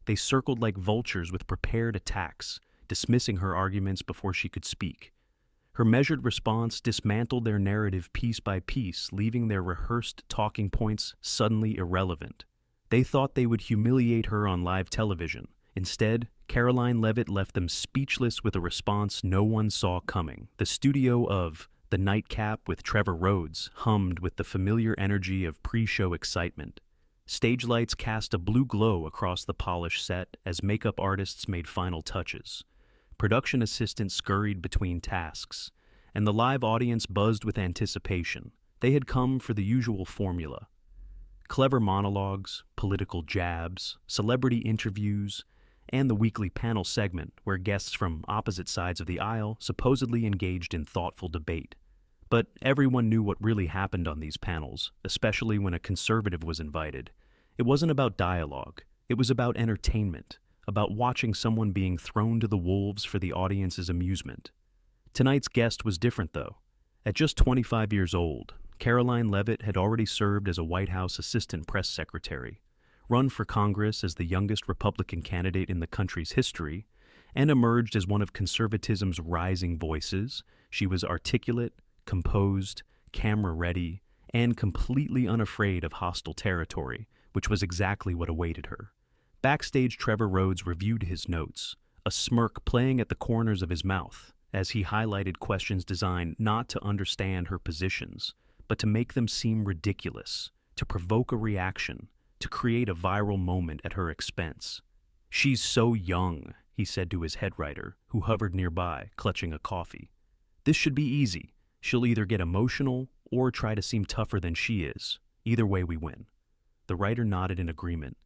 They circled like vultures with prepared attacks, dismissing her arguments before she could speak. Her measured response dismantled their narrative piece by piece, leaving their rehearsed talking points suddenly irrelevant. They thought they would humiliate her on live television. Instead, Karoline Leavitt left them speechless with a response no one saw coming. The studio of The Nightcap with Trevor Rhodes hummed with the familiar energy of pre-show excitement. Stage lights cast a blue glow across the polished set as makeup artists made final touches. Production assistants scurried between tasks, and the live audience buzzed with anticipation. They had come for the usual formula: clever monologues, political jabs, celebrity interviews, and the weekly panel segment where guests from opposite sides of the aisle supposedly engaged in thoughtful debate. But everyone knew what really happened on these panels, especially when a conservative was invited. It wasn't about dialogue. It was about entertainment, about watching someone being thrown to the wolves for the audience's amusement. Tonight's guest was different, though. At just 25 years old, Karoline Leavitt had already served as a White House assistant press secretary, run for Congress as the youngest Republican candidate in the country's history, and emerged as one of conservatism's rising voices. She was articulate, composed, camera-ready, and completely unafraid of hostile territory, which was exactly what awaited her. Backstage, Trevor Rhodes reviewed his notes, a smirk playing at the corners of his mouth as he highlighted questions designed not to understand her positions, but to make them seem ridiculous, to provoke a reaction, to create a viral moment at her expense. "She's so young," he said to his head writer, who hovered nearby, clutching a coffee. "This should be easy. She'll either get emotional or try to seem tougher than she is. Either way, we win." The writer nodded in agreement.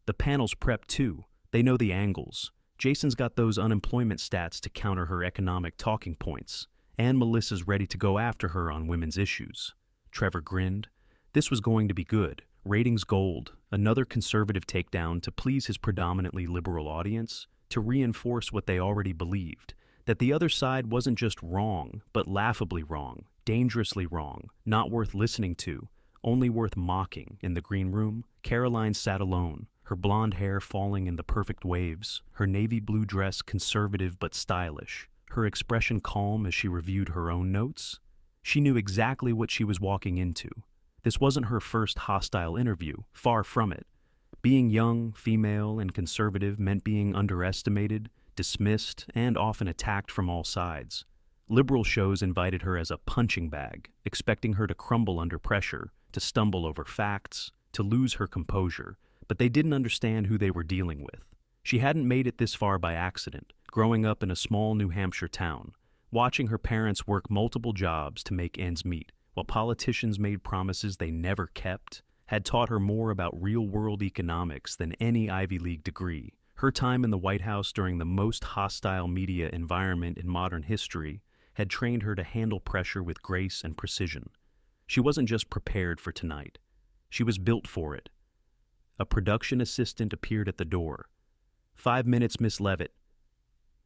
"The panel's prepped too. They know the angles. Jason's got those unemployment stats to counter her economic talking points, and Melissa's ready to go after her on women's issues." Trevor grinned. This was going to be good. Ratings gold, another conservative takedown to please his predominantly liberal audience, to reinforce what they already believed, that the other side wasn't just wrong, but laughably wrong, dangerously wrong, not worth listening to, only worth mocking. In the green room, Karoline sat alone, her blonde hair falling in the perfect waves, her navy blue dress conservative but stylish, her expression calm as she reviewed her own notes. She knew exactly what she was walking into. This wasn't her first hostile interview, far from it. Being young, female, and conservative meant being underestimated, dismissed, and often attacked from all sides. Liberal shows invited her as a punching bag, expecting her to crumble under pressure, to stumble over facts, to lose her composure, but they didn't understand who they were dealing with. She hadn't made it this far by accident, growing up in a small New Hampshire town, watching her parents work multiple jobs to make ends meet, while politicians made promises they never kept, had taught her more about real-world economics than any Ivy League degree. Her time in the White House during the most hostile media environment in modern history had trained her to handle pressure with grace and precision. She wasn't just prepared for tonight. She was built for it. A production assistant appeared at the door. "5 minutes, Miss Leavitt."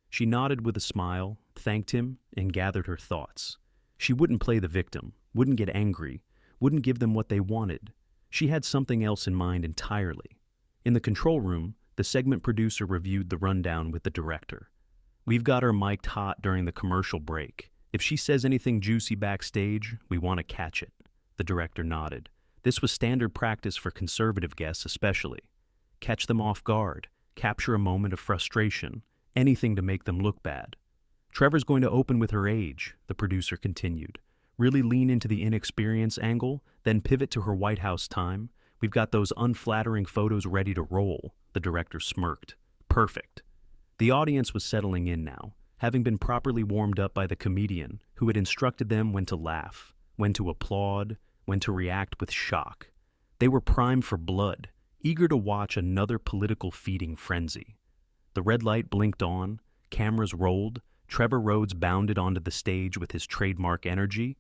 She nodded with a smile, thanked him, and gathered her thoughts. She wouldn't play the victim, wouldn't get angry, wouldn't give them what they wanted. She had something else in mind entirely. In the control room, the segment producer reviewed the rundown with the director. "We've got her mic'd hot during the commercial break. If she says anything juicy backstage, we want to catch it." The director nodded. This was standard practice for conservative guests especially. Catch them off guard, capture a moment of frustration, anything to make them look bad. "Trevor's going to open with her age," the producer continued. "Really lean into the inexperience angle, then pivot to her White House time. We've got those unflattering photos ready to roll." The director smirked. "Perfect." The audience was settling in now, having been properly warmed up by the comedian who had instructed them when to laugh, when to applaud, when to react with shock. They were primed for blood, eager to watch another political feeding frenzy. The red light blinked on, cameras rolled, Trevor Rhodes bounded onto the stage with his trademark energy,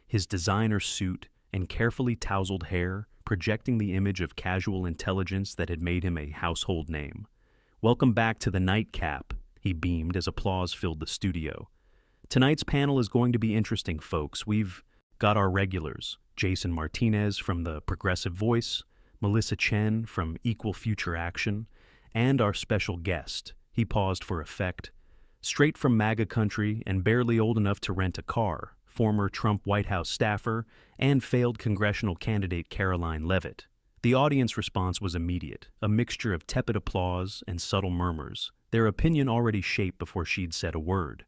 his designer suit and carefully tousled hair projecting the image of casual intelligence that had made him a household name. "Welcome back to the Nightcap," he beamed as applause filled the studio. "Tonight's panel is going to be interesting, folks. We've got our regulars, Jason Martinez from the Progressive Voice, Melissa Chen from Equal Future Action, and our special guest. He paused for effect. Straight from MAGA country and barely old enough to rent a car, former Trump White House staffer and failed congressional candidate Karoline Leavitt. The audience response was immediate, a mixture of tepid applause and subtle murmurs, their opinion already shaped before she'd said a word.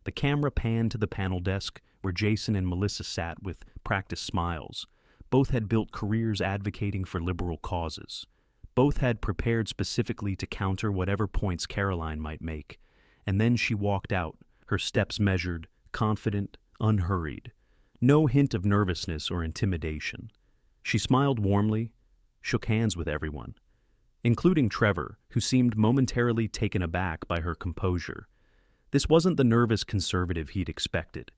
The camera panned to the panel desk, where Jason and Melissa sat with practiced smiles. Both had built careers advocating for liberal causes. Both had prepared specifically to counter whatever points Karoline might make. And then she walked out, her steps measured, confident, unhurried. No hint of nervousness or intimidation. She smiled warmly, shook hands with everyone, including Trevor, who seemed momentarily taken aback by her composure. This wasn't the nervous conservative he'd expected.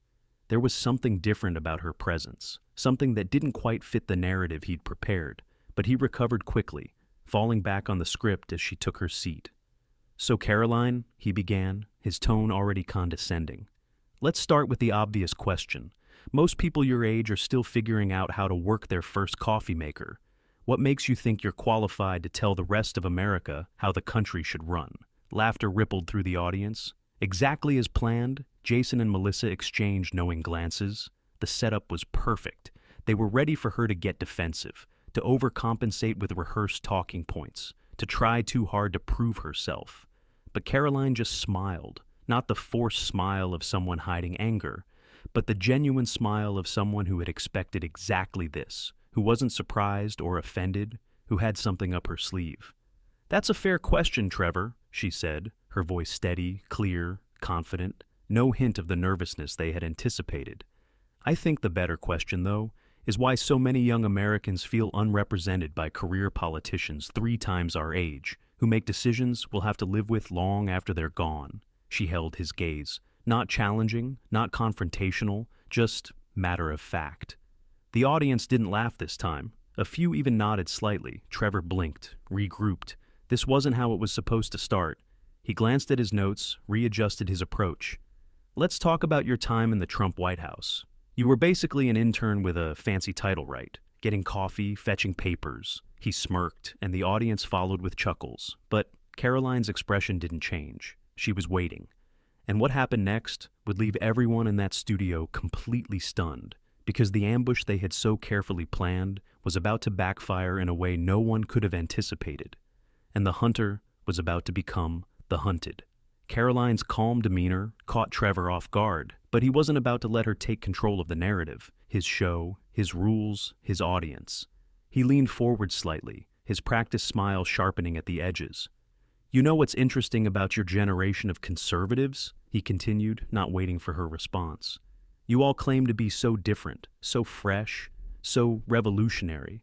There was something different about her presence, something that didn't quite fit the narrative he'd prepared, but he recovered quickly, falling back on the script as she took her seat. "So, Karoline," he began, his tone already condescending, "let's start with the obvious question. Most people your age are still figuring out how to work their first coffee maker. What makes you think you're qualified to tell the rest of America how the country should run?" Laughter rippled through the audience. Exactly as planned, Jason and Melissa exchanged knowing glances. The setup was perfect. They were ready for her to get defensive, to overcompensate with rehearsed talking points, to try too hard to prove herself. But Karoline just smiled, not the forced smile of someone hiding anger, but the genuine smile of someone who had expected exactly this, who wasn't surprised or offended, who had something up her sleeve. "That's a fair question, Trevor," she said, her voice steady, clear, confident, no hint of the nervousness they had anticipated. "I think the better question, though, is why so many young Americans feel unrepresented by career politicians 3 times our age, who make decisions we'll have to live with long after they're gone." She held his gaze, not challenging, not confrontational, just matter of fact. The audience didn't laugh this time. A few even nodded slightly. Trevor blinked, regrouped. This wasn't how it was supposed to start. He glanced at his notes, readjusted his approach. "Let's talk about your time in the Trump White House. You were basically an intern with a fancy title, right? Getting coffee, fetching papers." He smirked, and the audience followed with chuckles. But Karoline's expression didn't change. She was waiting. And what happened next would leave everyone in that studio completely stunned, because the ambush they had so carefully planned was about to backfire in a way no one could have anticipated. And the hunter was about to become the hunted. Karoline's calm demeanor caught Trevor off guard, but he wasn't about to let her take control of the narrative, his show, his rules, his audience. He leaned forward slightly, his practiced smile sharpening at the edges. "You know what's interesting about your generation of conservatives?" he continued, not waiting for her response. "You all claim to be so different, so fresh, so revolutionary.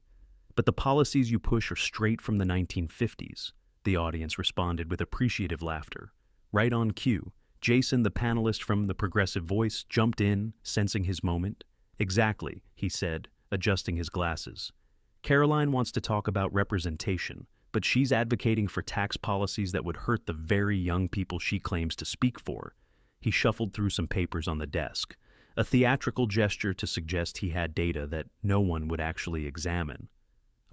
But the policies you push are straight from the 1950s. The audience responded with appreciative laughter. Right on cue, Jason, the panelist from The Progressive Voice, jumped in, sensing his moment. "Exactly," he said, adjusting his glasses. "Karoline wants to talk about representation, but she's advocating for tax policies that would hurt the very young people she claims to speak for." He shuffled through some papers on the desk, a theatrical gesture to suggest he had data that no one would actually examine.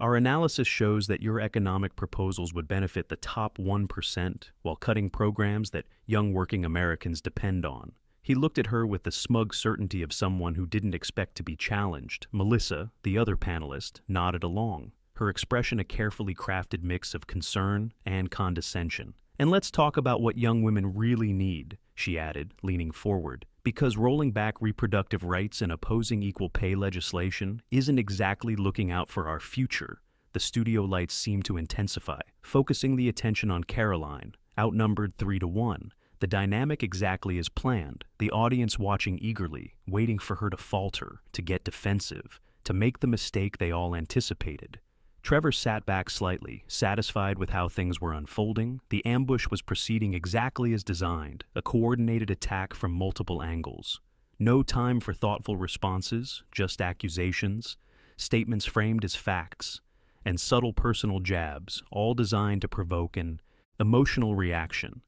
"Our analysis shows that your economic proposals would benefit the top 1% while cutting programs that young working Americans depend on." He looked at her with the smug certainty of someone who didn't expect to be challenged. Melissa, the other panelist, nodded along, her expression a carefully crafted mix of concern and condescension. "And let's talk about what young women really need," she added, leaning forward, "because rolling back reproductive rights and opposing equal pay legislation isn't exactly looking out for our future." The studio lights seemed to intensify, focusing the attention on Karoline, outnumbered 3-1. The dynamic exactly as planned, the audience watching eagerly, waiting for her to falter, to get defensive, to make the mistake they all anticipated. Trevor sat back slightly, satisfied with how things were unfolding. The ambush was proceeding exactly as designed, a coordinated attack from multiple angles. No time for thoughtful responses, just accusations, statements framed as facts, and subtle personal jabs, all designed to provoke an emotional reaction.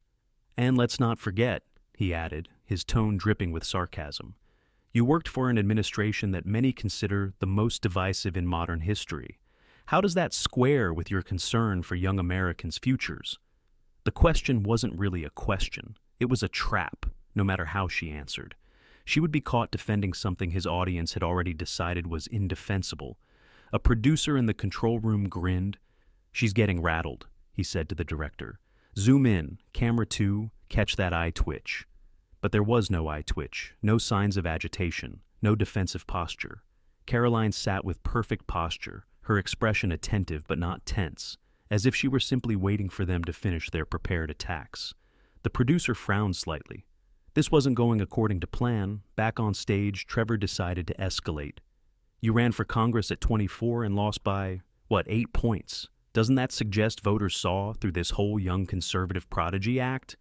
"And let's not forget," he added, his tone dripping with sarcasm, "you worked for an administration that many consider the most divisive in modern history. How does that square with your concern for young Americans' futures?" The question wasn't really a question. It was a trap, no matter how she answered. She would be caught defending something his audience had already decided was indefensible. A producer in the control room grinned. "She's getting rattled," he said to the director. "Zoom in, camera 2, catch that eye twitch." But there was no eye twitch, no signs of agitation, no defensive posture. Karoline sat with perfect posture, her expression attentive but not tense, as if she were simply waiting for them to finish their prepared attacks. The producer frowned slightly. This wasn't going according to plan. Back on stage, Trevor decided to escalate. "You ran for Congress at 24 and lost by, 8 points? Doesn't that suggest voters saw through this whole young conservative prodigy act?"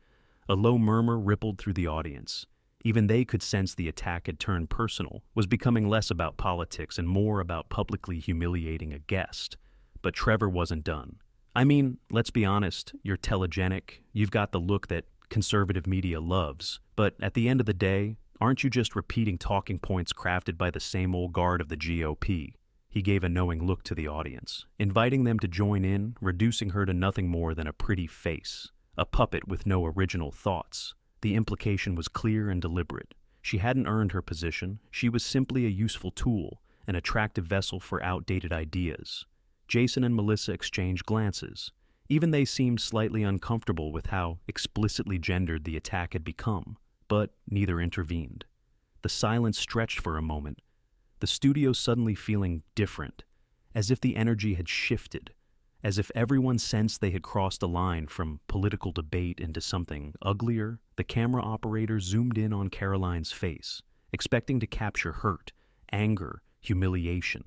A low murmur rippled through the audience. Even they could sense the attack had turned personal, was becoming less about politics and more about publicly humiliating a guest. But Trevor wasn't done. "I mean, let's be honest, you're telegenic, you've got the look that conservative media loves, but at the end of the day, aren't you just repeating talking points crafted by the same old guard of the GOP? He gave a knowing look to the audience, inviting them to join in, reducing her to nothing more than a pretty face, a puppet with no original thoughts. The implication was clear and deliberate. She hadn't earned her position. She was simply a useful tool, an attractive vessel for outdated ideas. Jason and Melissa exchanged glances. Even they seemed slightly uncomfortable with how explicitly gendered the attack had become, but neither intervened. The silence stretched for a moment, the studio suddenly feeling different, as if the energy had shifted, as if everyone sensed they had crossed a line from political debate into something uglier. The camera operator zoomed in on Karoline's face, expecting to capture hurt, anger, humiliation,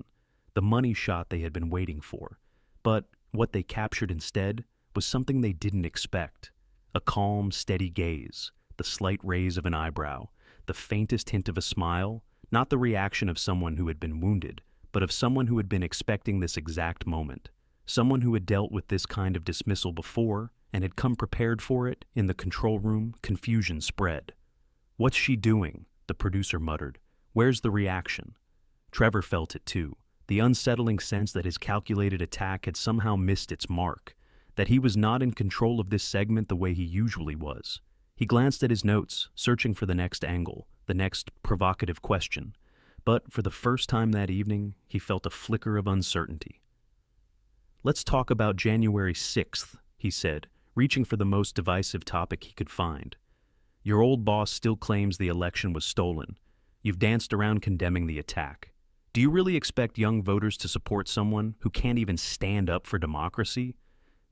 the money shot they had been waiting for. But what they captured instead was something they didn't expect: a calm, steady gaze, the slight raise of an eyebrow, the faintest hint of a smile, not the reaction of someone who had been wounded, but of someone who had been expecting this exact moment, someone who had dealt with this kind of dismissal before and had come prepared for it. In the control room, confusion spread. "What's she doing?" the producer muttered. "Where's the reaction?" Trevor felt it too, the unsettling sense that his calculated attack had somehow missed its mark, that he was not in control of this segment the way he usually was. He glanced at his notes, searching for the next angle, the next provocative question. But for the first time that evening, he felt a flicker of uncertainty. "Let's talk about January 6th, he said, reaching for the most divisive topic he could find. "Your old boss still claims the election was stolen. You've danced around condemning the attack. Do you really expect young voters to support someone who can't even stand up for democracy?"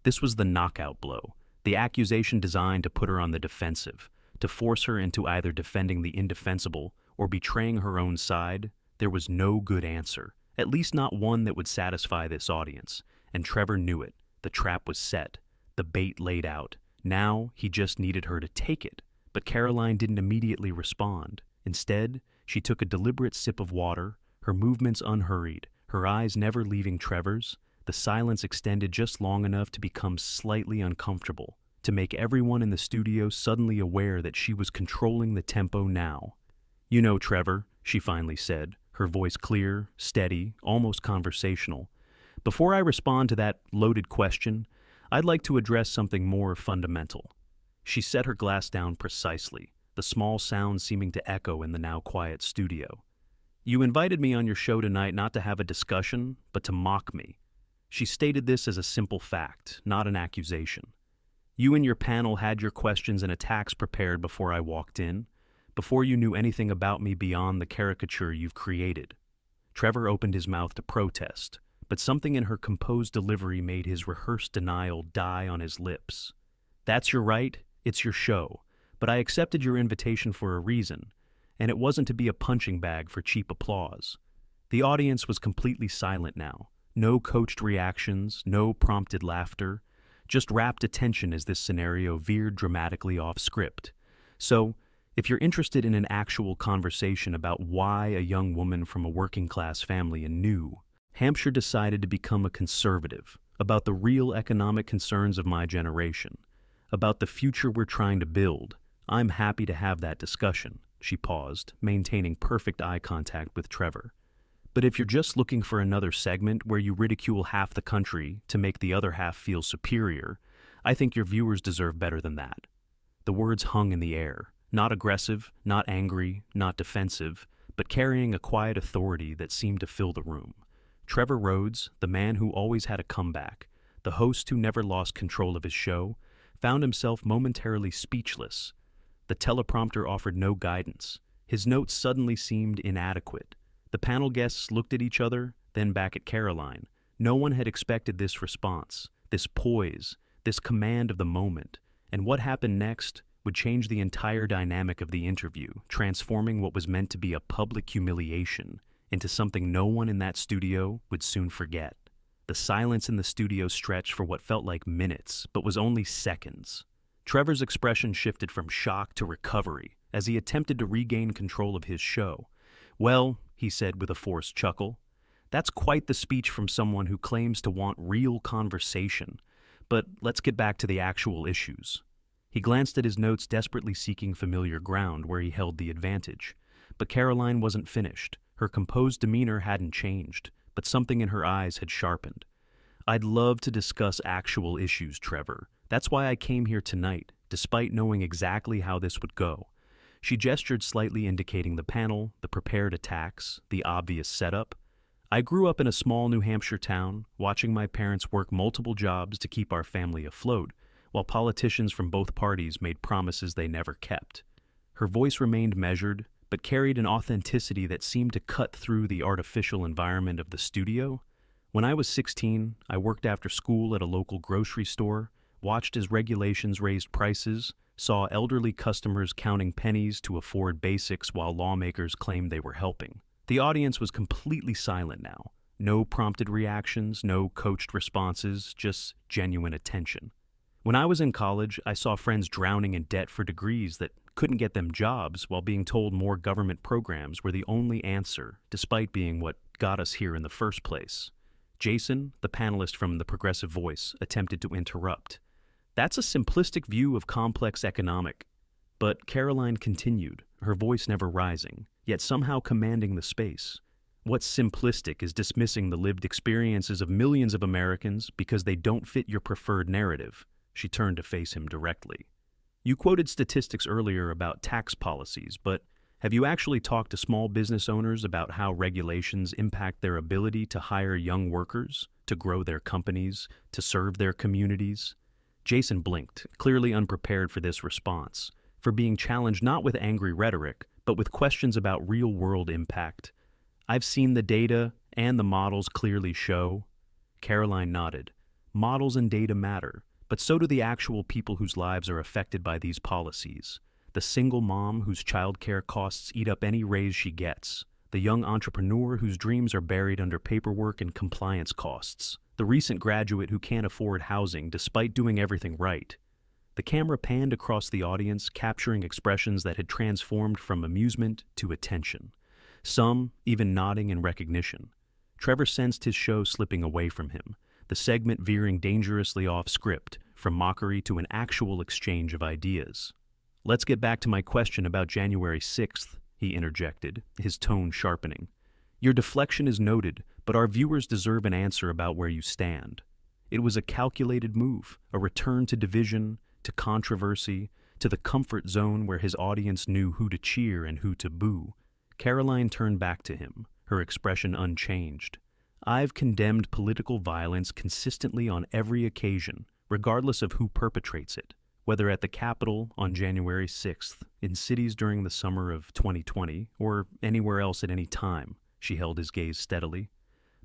This was the knockout blow, the accusation designed to put her on the defensive, to force her into either defending the indefensible or betraying her own side. There was no good answer, at least not one that would satisfy this audience, and Trevor knew it. The trap was set, the bait laid out. Now he just needed her to take it. But Karoline didn't immediately respond. Instead, she took a deliberate sip of water, her movements unhurried, her eyes never leaving Trevor's. The silence extended just long enough to become slightly uncomfortable, to make everyone in the studio suddenly aware that she was controlling the tempo now. "You know, Trevor," she finally said, her voice clear, steady, almost conversational. "Before I respond to that loaded question, I'd like to address something more fundamental." She set her glass down precisely, the small sound seeming to echo in the now quiet studio. "You invited me on your show tonight not to have a discussion, but to mock me." She stated this as a simple fact, not an accusation. "You and your panel had your questions and attacks prepared before I walked in, before you knew anything about me beyond the caricature you've created." Trevor opened his mouth to protest, but something in her composed delivery made his rehearsed denial die on his lips. "That's your right, it's your show, but I accepted your invitation for a reason, and it wasn't to be a punching bag for cheap applause." The audience was completely silent now. No coached reactions, no prompted laughter, just rapt attention as this scenario veered dramatically off script. So, if you're interested in an actual conversation about why a young woman from a working-class family in New Hampshire decided to become a conservative, about the real economic concerns of my generation, about the future we're trying to build, I'm happy to have that discussion. She paused, maintaining perfect eye contact with Trevor. But if you're just looking for another segment where you ridicule half the country to make the other half feel superior, I think your viewers deserve better than that." The words hung in the air, not aggressive, not angry, not defensive, but carrying a quiet authority that seemed to fill the room. Trevor Rhodes, the man who always had a comeback, the host who never lost control of his show, found himself momentarily speechless. The teleprompter offered no guidance. His notes suddenly seemed inadequate. The panel guests looked at each other, then back at Karoline. No one had expected this response, this poise, this command of the moment, and what happened next would change the entire dynamic of the interview, transforming what was meant to be a public humiliation into something no one in that studio would soon forget. The silence in the studio stretched for what felt like minutes, but was only seconds. Trevor's expression shifted from shock to recovery as he attempted to regain control of his show. "Well," he said with a forced chuckle, "that's quite the speech from someone who claims to want real conversation. But let's get back to the actual issues." He glanced at his notes, desperately seeking familiar ground where he held the advantage. But Karoline wasn't finished. Her composed demeanor hadn't changed, but something in her eyes had sharpened. "I'd love to discuss actual issues, Trevor. That's why I came here tonight, despite knowing exactly how this would go." She gestured slightly, indicating the panel, the prepared attacks, the obvious setup. "I grew up in a small New Hampshire town, watching my parents work multiple jobs to keep our family afloat, while politicians from both parties made promises they never kept." Her voice remained measured, but carried an authenticity that seemed to cut through the artificial environment of the studio. "When I was 16, I worked after school at a local grocery store, watched as regulations raised prices, saw elderly customers counting pennies to afford basics while lawmakers claimed they were helping." The audience was completely silent now. No prompted reactions, no coached responses, just genuine attention. "When I was in college, I saw friends drowning in debt for degrees that couldn't get them jobs while being told more government programs were the only answer, despite being what got us here in the first place." Jason, the panelist from The Progressive Voice, attempted to interrupt. "That's a simplistic view of complex economic." But Karoline continued, her voice never rising, yet somehow commanding the space. "What's simplistic is dismissing the lived experiences of millions of Americans because they don't fit your preferred narrative." She turned to face him directly. "You quoted statistics earlier about tax policies, but have you actually talked to small business owners about how regulations impact their ability to hire young workers, to grow their companies, to serve their communities?" Jason blinked, clearly unprepared for this response, for being challenged not with angry rhetoric, but with questions about real-world impact. "I've seen the data, and the models clearly show." Karoline nodded. "Models and data matter, but so do the actual people whose lives are affected by these policies. The single mom whose childcare costs eat up any raise she gets. The young entrepreneur whose dreams are buried under paperwork and compliance costs. The recent graduate who can't afford housing despite doing everything right." The camera panned across the audience, capturing expressions that had transformed from amusement to attention. Some even nodding in recognition. Trevor sensed his show slipping away from him, the segment veering dangerously off script, from mockery to an actual exchange of ideas. "Let's get back to my question about January 6th, he interjected, his tone sharpening. "Your deflection is noted, but our viewers deserve an answer about where you stand." It was a calculated move, a return to division, to controversy, to the comfort zone where his audience knew who to cheer and who to boo. Karoline turned back to him, her expression unchanged. "I've condemned political violence consistently on every occasion, regardless of who perpetrates it, whether at the Capitol on January 6th, in cities during the summer of 2020, or anywhere else at any time." She held his gaze steadily.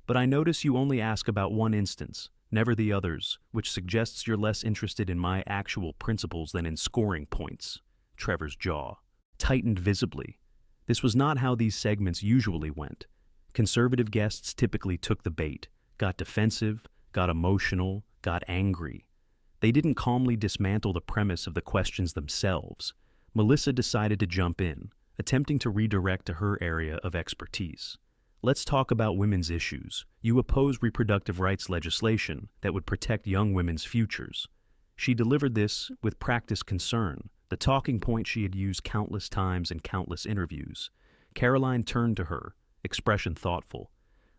"But I notice you only ask about one instance, never the others, which suggests you're less interested in my actual principles than in scoring points." Trevor's jaw tightened visibly. This was not how these segments usually went. Conservative guests typically took the bait, got defensive, got emotional, got angry. They didn't calmly dismantle the premise of the questions themselves. Melissa decided to jump in, attempting to redirect to her area of expertise. "Let's talk about women's issues. You oppose reproductive rights legislation that would protect young women's futures." She delivered this with practiced concern, the talking point she had used countless times in countless interviews. Karoline turned to her, expression thoughtful.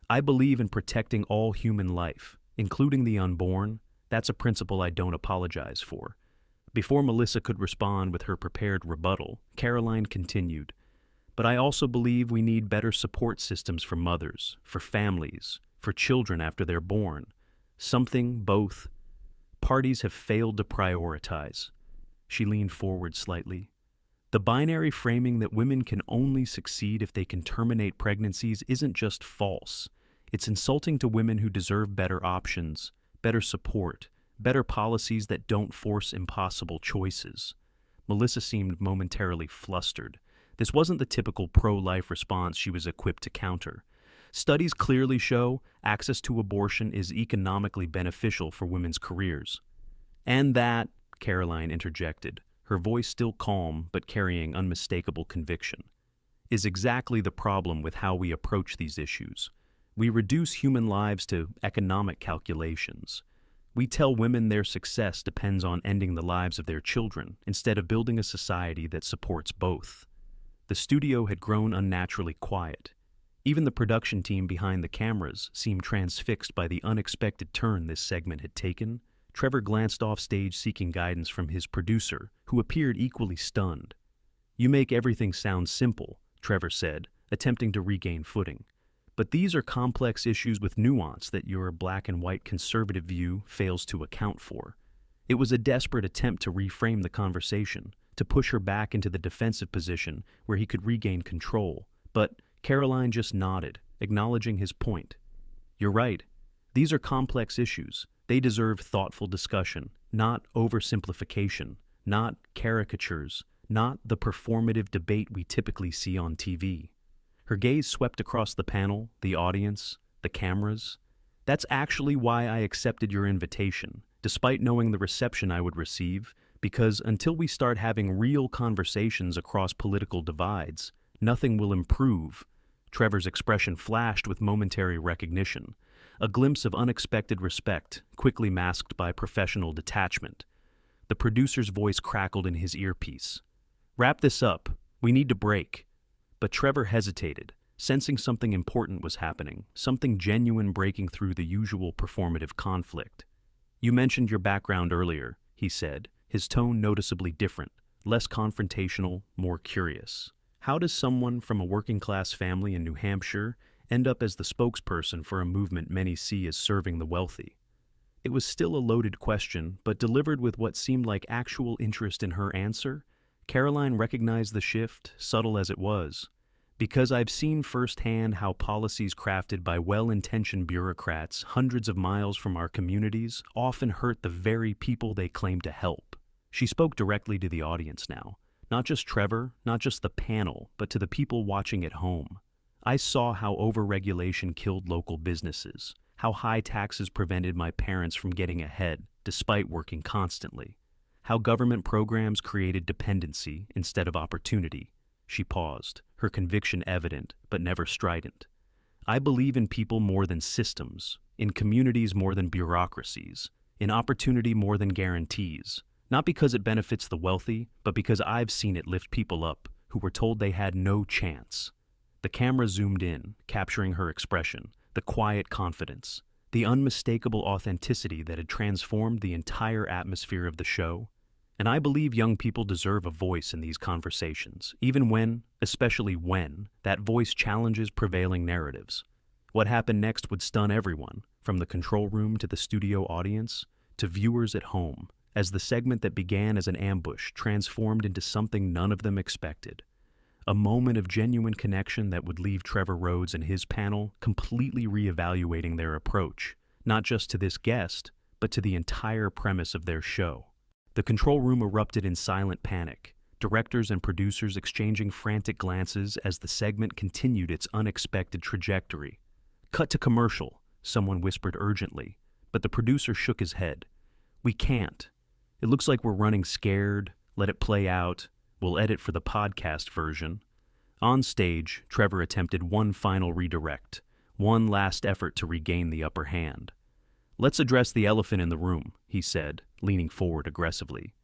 "I believe in protecting all human life, including the unborn, That's a principle I don't apologize for. Before Melissa could respond with her prepared rebuttal, Karoline continued, "But I also believe we need better support systems for mothers, for families, for children after they're born. Something both parties have failed to prioritize." She leaned forward slightly. "The binary framing that women can only succeed if they can terminate pregnancies isn't just false. It's insulting to women who deserve better options, better support, better policies that don't force impossible choices." Melissa seemed momentarily flustered. This wasn't the typical pro-life response she was equipped to counter. Studies clearly show access to abortion is economically beneficial for women's careers. "And that," Karoline interjected, her voice still calm but carrying unmistakable conviction, "is exactly the problem with how we approach these issues. We reduce human lives to economic calculations. We tell women their success depends on ending the lives of their children instead of building a society that supports both." The studio had grown unnaturally quiet. Even the production team behind the cameras seemed transfixed by the unexpected turn this segment had taken. Trevor glanced off stage seeking guidance from his producer, who appeared equally stunned. "You make everything sound simple," Trevor said, attempting to regain footing. "But these are complex issues with nuance that your black and white conservative view fails to account for." It was a desperate attempt to reframe the conversation, to push her back into the defensive position where he could regain control, but Karoline just nodded, acknowledging his point. "You're right. These are complex issues. They deserve thoughtful discussion, not oversimplification, not caricatures, not the performative debate we typically see on TV." Her gaze swept across the panel, the audience, the cameras. "That's actually why I accepted your invitation, despite knowing the reception I would receive, because until we start having real conversations across political divides, nothing will improve." Trevor's expression flashed with momentary recognition, a glimpse of unexpected respect, quickly masked by professional detachment. The producer's voice crackled in his earpiece. "Wrap this up. We need to break." But Trevor hesitated, sensing something important was happening, something genuine breaking through the usual performative conflict. "You mentioned your background earlier," he said, his tone noticeably different, less confrontational, more curious. "How does someone from a working-class family in New Hampshire end up as the spokesperson for a movement many see as serving the wealthy?" It was still a loaded question, but delivered with what seemed like actual interest in her answer. Karoline recognized the shift, subtle as it was. "Because I've seen firsthand how policies crafted by well-intentioned bureaucrats hundreds of miles from our communities often hurt the very people they claim to help." She spoke directly to the audience now. Not just Trevor, not just the panel, but to the people watching at home. "I saw how overregulation killed local businesses, how high taxes prevented my parents from getting ahead, despite working constantly, how government programs created dependency instead of opportunity." She paused, her conviction evident, but never strident. "I believe in people more than systems, in communities more than bureaucracies, in opportunity more than guarantees. Not because it benefits the wealthy, but because I've seen it lift people up who were told they had no chance." The camera zoomed in, capturing her expression, the quiet confidence, the unmistakable authenticity that had transformed the entire atmosphere of the show. "And I believe young people deserve a voice in these conversations, even when, especially when, that voice challenges prevailing narratives." What happened next would stun everyone, from the control room to the studio audience, to viewers at home, as the segment that began as an ambush transformed into something none of them expected. A moment of genuine connection that would leave Trevor Rhodes and his panel completely reevaluating their approach, not just to this guest, but to the entire premise of their show. The control room erupted in silent panic, directors and producers exchanging frantic glances as the segment continued its unexpected trajectory. "Cut to commercial," someone whispered urgently, but the producer shook his head. "We can't. It looks like we're running scared. Let it play out. We'll edit for the podcast version." On stage, Trevor attempted one final redirect, one last effort to regain the upper hand. "Let's address the elephant in the room," he said, leaning forward aggressively.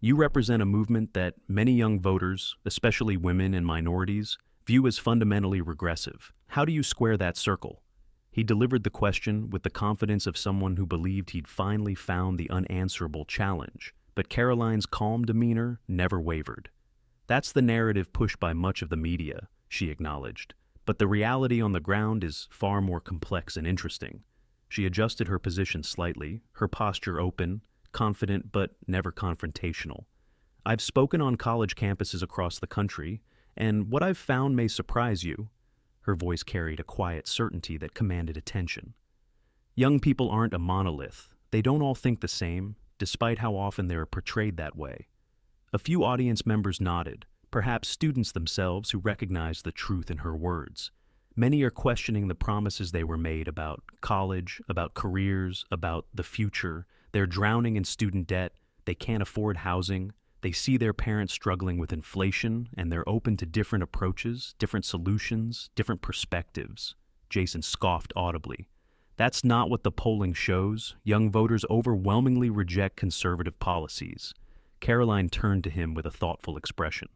"You represent a movement that many young voters, especially women and minorities, view as fundamentally regressive. How do you square that circle?" He delivered the question with the confidence of someone who believed he'd finally found the unanswerable challenge, but Karoline's calm demeanor never wavered. That's the narrative pushed by much of the media, she acknowledged, but the reality on the ground is far more complex and interesting. She adjusted her position slightly, her posture open, confident but never confrontational. I've spoken on college campuses across the country, and what I've found may surprise you. Her voice carried a quiet certainty that commanded attention. Young people aren't a monolith. They don't all think the same, despite how often they are portrayed that way. A few audience members nodded, perhaps students themselves who recognized the truth in her words. Many are questioning the promises they were made about college, about careers, about the future. They're drowning in student debt. They can't afford housing. They see their parents struggling with inflation, and they're open to different approaches, different solutions, different perspectives. Jason scoffed audibly. That's not what the polling shows. Young voters overwhelmingly reject conservative policies. Karoline turned to him with a thoughtful expression.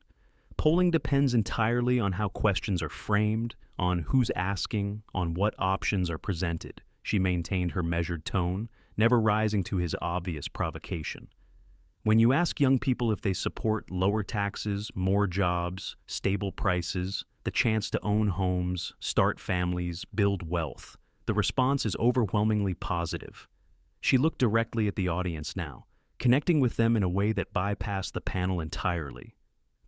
Polling depends entirely on how questions are framed, on who's asking, on what options are presented. She maintained her measured tone, never rising to his obvious provocation. When you ask young people if they support lower taxes, more jobs, stable prices, the chance to own homes, start families, build wealth, the response is overwhelmingly positive. She looked directly at the audience now, connecting with them in a way that bypassed the panel entirely.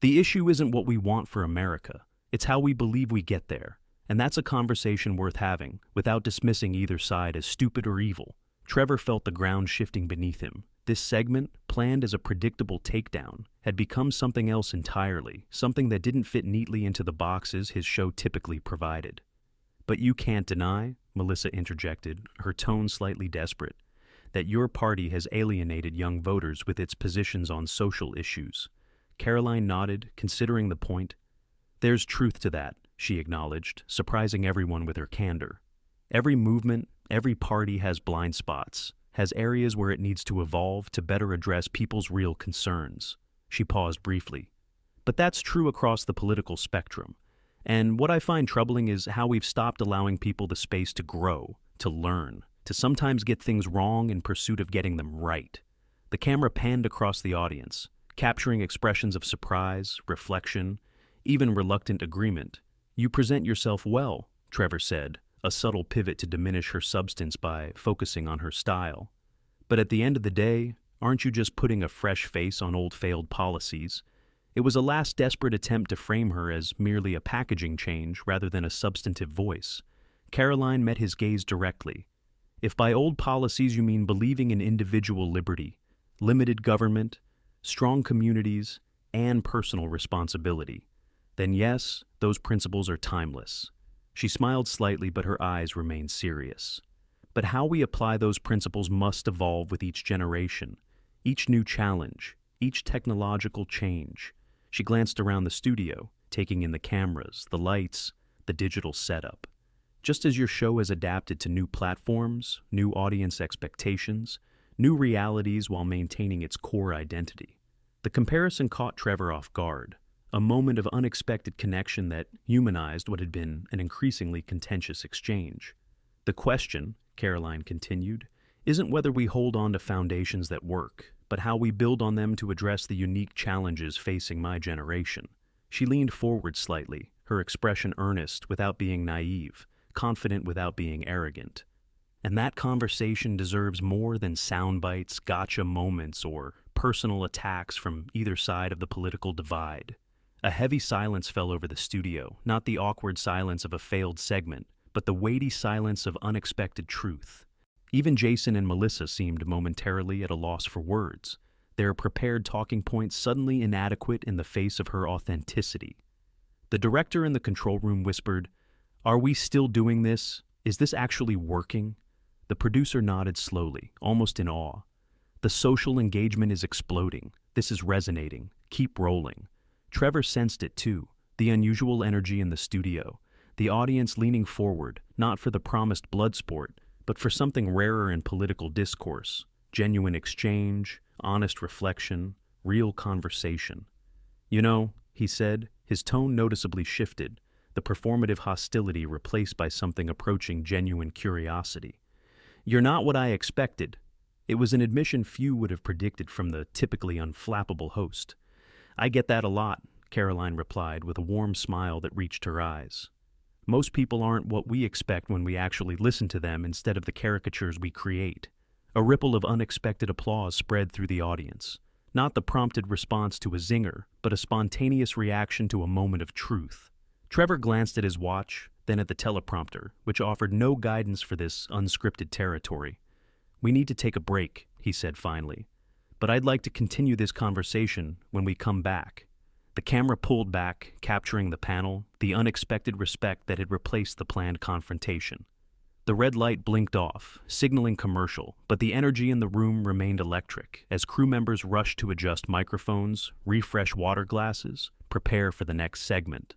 The issue isn't what we want for America, it's how we believe we get there, and that's a conversation worth having, without dismissing either side as stupid or evil. Trevor felt the ground shifting beneath him. This segment, planned as a predictable takedown, had become something else entirely, something that didn't fit neatly into the boxes his show typically provided. But you can't deny, Melissa interjected, her tone slightly desperate, that your party has alienated young voters with its positions on social issues. Karoline nodded, considering the point. There's truth to that, she acknowledged, surprising everyone with her candor. Every movement, every party has blind spots, has areas where it needs to evolve to better address people's real concerns. She paused briefly. But that's true across the political spectrum. And what I find troubling is how we've stopped allowing people the space to grow, to learn, to sometimes get things wrong in pursuit of getting them right. The camera panned across the audience, capturing expressions of surprise, reflection, even reluctant agreement. You present yourself well, Trevor said, a subtle pivot to diminish her substance by focusing on her style. But at the end of the day, aren't you just putting a fresh face on old failed policies? It was a last desperate attempt to frame her as merely a packaging change rather than a substantive voice. Karoline met his gaze directly. If by old policies you mean believing in individual liberty, limited government, strong communities, and personal responsibility, then yes, those principles are timeless. She smiled slightly, but her eyes remained serious. But how we apply those principles must evolve with each generation, each new challenge, each technological change. She glanced around the studio, taking in the cameras, the lights, the digital setup. Just as your show has adapted to new platforms, new audience expectations, new realities while maintaining its core identity. The comparison caught Trevor off guard. A moment of unexpected connection that humanized what had been an increasingly contentious exchange. The question, Karoline continued, isn't whether we hold on to foundations that work, but how we build on them to address the unique challenges facing my generation. She leaned forward slightly, her expression earnest without being naive, confident without being arrogant. And that conversation deserves more than sound bites, gotcha moments, or personal attacks from either side of the political divide. A heavy silence fell over the studio, not the awkward silence of a failed segment, but the weighty silence of unexpected truth. Even Jason and Melissa seemed momentarily at a loss for words, their prepared talking points suddenly inadequate in the face of her authenticity. The director in the control room whispered, "Are we still doing this? Is this actually working?" The producer nodded slowly, almost in awe. "The social engagement is exploding. This is resonating. Keep rolling." Trevor sensed it too, the unusual energy in the studio, the audience leaning forward, not for the promised blood sport, but for something rarer in political discourse, genuine exchange, honest reflection, real conversation. "You know," he said, his tone noticeably shifted, the performative hostility replaced by something approaching genuine curiosity. "You're not what I expected." It was an admission few would have predicted from the typically unflappable host. "I get that a lot," Karoline replied with a warm smile that reached her eyes. "Most people aren't what we expect when we actually listen to them instead of the caricatures we create." A ripple of unexpected applause spread through the audience. Not the prompted response to a zinger, but a spontaneous reaction to a moment of truth. Trevor glanced at his watch, then at the teleprompter, which offered no guidance for this unscripted territory. "We need to take a break," he said finally. "But I'd like to continue this conversation when we come back." The camera pulled back, capturing the panel, the unexpected respect that had replaced the planned confrontation. The red light blinked off, signaling commercial, but the energy in the room remained electric as crew members rushed to adjust microphones, refresh water glasses, prepare for the next segment.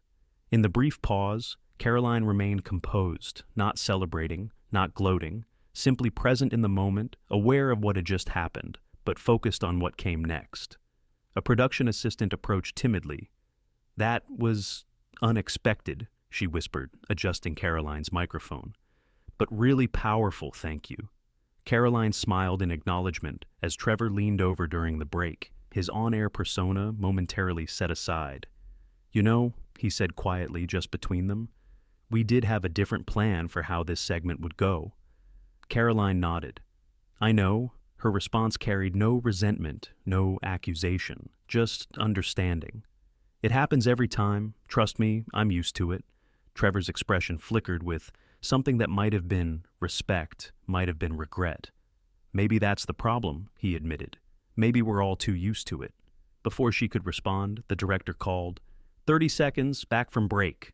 In the brief pause, Karoline remained composed, not celebrating, not gloating, simply present in the moment, aware of what had just happened, but focused on what came next. A production assistant approached timidly. "That was unexpected," she whispered, adjusting Karoline's microphone. "But really powerful, thank you." Karoline smiled in acknowledgement as Trevor leaned over during the break, his on-air persona momentarily set aside. "You know," he said quietly just between them, "we did have a different plan for how this segment would go." Karoline nodded. "I know." Her response carried no resentment, no accusation, just understanding. "It happens every time. Trust me, I'm used to it." Trevor's expression flickered with something that might have been respect, might have been regret. "Maybe that's the problem," he admitted. "Maybe we're all too used to it." Before she could respond, the director called, "30 seconds, back from break."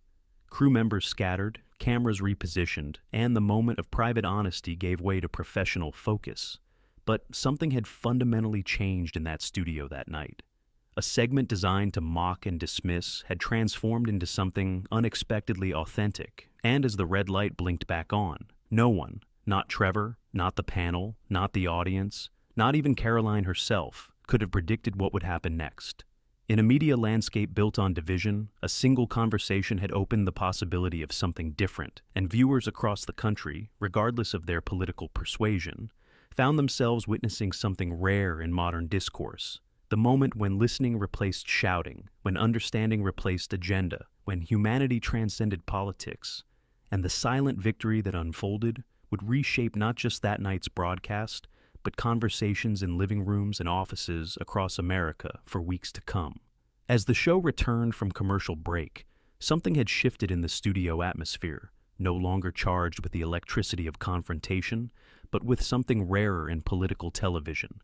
Crew members scattered, cameras repositioned, and the moment of private honesty gave way to professional focus. But something had fundamentally changed in that studio that night. A segment designed to mock and dismiss had transformed into something unexpectedly authentic, and as the red light blinked back on, no one, not Trevor, not the panel, not the audience, not even Karoline herself, could have predicted what would happen next. In a media landscape built on division, a single conversation had opened the possibility of something different, and viewers across the country, regardless of their political persuasion, found themselves witnessing something rare in modern discourse. The moment when listening replaced shouting, when understanding replaced agenda, when humanity transcended politics, and the silent victory that unfolded would reshape not just that night's broadcast, but conversations in living rooms and offices across America for weeks to come. As the show returned from commercial break, something had shifted in the studio atmosphere, no longer charged with the electricity of confrontation, but with something rarer in political television: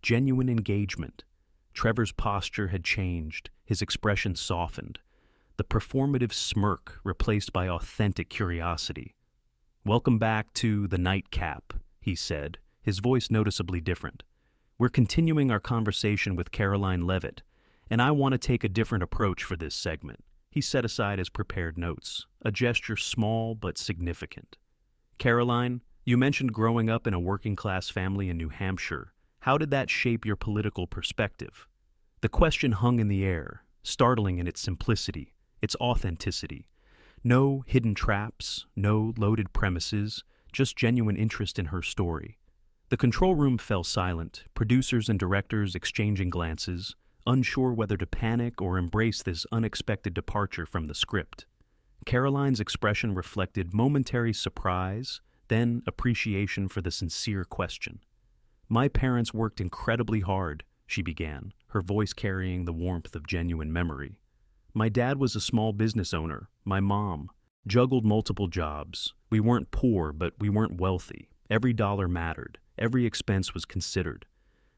genuine engagement. Trevor's posture had changed, his expression softened, the performative smirk replaced by authentic curiosity. "Welcome back to the nightcap," he said, his voice noticeably different. "We're continuing our conversation with Karoline Leavitt, and I want to take a different approach for this segment." He set aside his prepared notes, a gesture small but significant. "Karoline, you mentioned growing up in a working-class family in New Hampshire. How did that shape your political perspective?" The question hung in the air, startling in its simplicity, its authenticity. No hidden traps, no loaded premises, just genuine interest in her story. The control room fell silent, producers and directors exchanging glances, unsure whether to panic or embrace this unexpected departure from the script. Karoline's expression reflected momentary surprise, then appreciation for the sincere question. "My parents worked incredibly hard," she began, her voice carrying the warmth of genuine memory. "My dad was a small business owner. My mom juggled multiple jobs. We weren't poor, but we weren't wealthy. Every dollar mattered. Every expense was considered."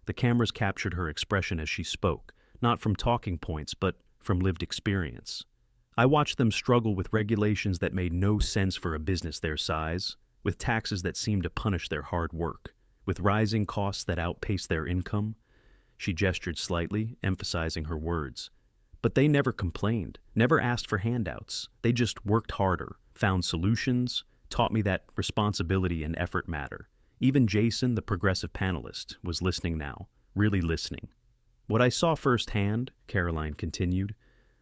The cameras captured her expression as she spoke, not from talking points, but from lived experience. "I watched them struggle with regulations that made no sense for a business their size, with taxes that seemed to punish their hard work, with rising costs that outpaced their income." She gestured slightly, emphasizing her words. "But they never complained, never asked for handouts. They just worked harder, found solutions, taught me that responsibility and effort matter." Even Jason, the progressive panelist, was listening now, really listening. "What I saw firsthand," Karoline continued,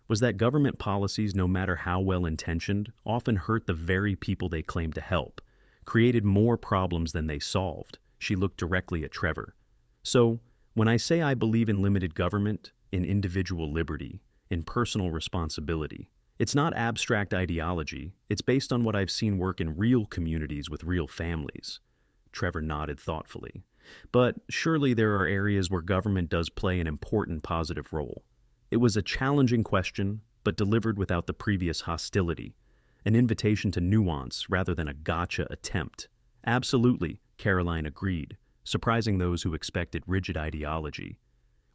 was that government policies, no matter how well-intentioned, often hurt the very people they claimed to help, created more problems than they solved. She looked directly at Trevor. So, when I say I believe in limited government, in individual liberty, in personal responsibility, it's not abstract ideology, it's based on what I've seen work in real communities with real families. Trevor nodded thoughtfully. But surely there are areas where government does play an important positive role. It was a challenging question, but delivered without the previous hostility, an invitation to nuance rather than a gotcha attempt. Absolutely, Karoline agreed, surprising those who expected rigid ideology.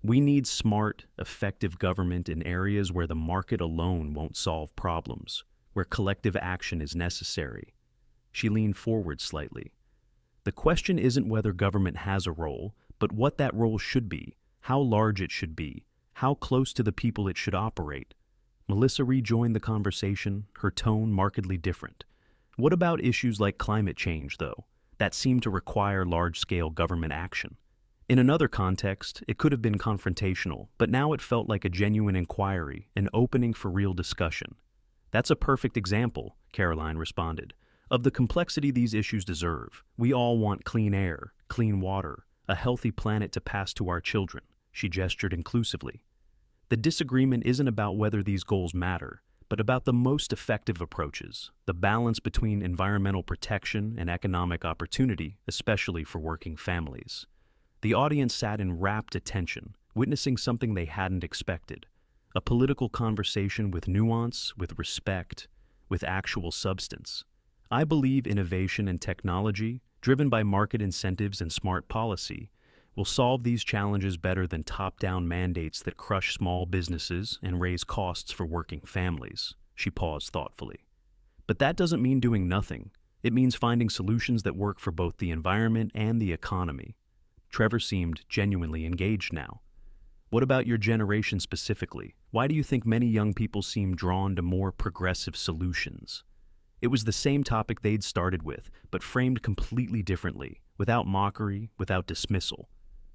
We need smart, effective government in areas where the market alone won't solve problems, where collective action is necessary. She leaned forward slightly. The question isn't whether government has a role, but what that role should be, how large it should be, how close to the people it should operate. Melissa rejoined the conversation, her tone markedly different. What about issues like climate change, though, that seem to require large-scale government action? In another context, it could have been confrontational, but now it felt like a genuine inquiry, an opening for real discussion. That's a perfect example, Karoline responded, of the complexity these issues deserve. We all want clean air, clean water, a healthy planet to pass to our children. She gestured inclusively. The disagreement isn't about whether these goals matter, but about the most effective approaches, the balance between environmental protection and economic opportunity, especially for working families. The audience sat in rapt attention, witnessing something they hadn't expected. A political conversation with nuance, with respect, with actual substance. I believe innovation and technology, driven by market incentives and smart policy, will solve these challenges better than top-down mandates that crush small businesses and raise costs for working families. She paused thoughtfully. But that doesn't mean doing nothing. It means finding solutions that work for both the environment and the economy. Trevor seemed genuinely engaged now. What about your generation specifically? Why do you think many young people seem drawn to more progressive solutions? It was the same topic they'd started with, but framed completely differently, without mockery, without dismissal.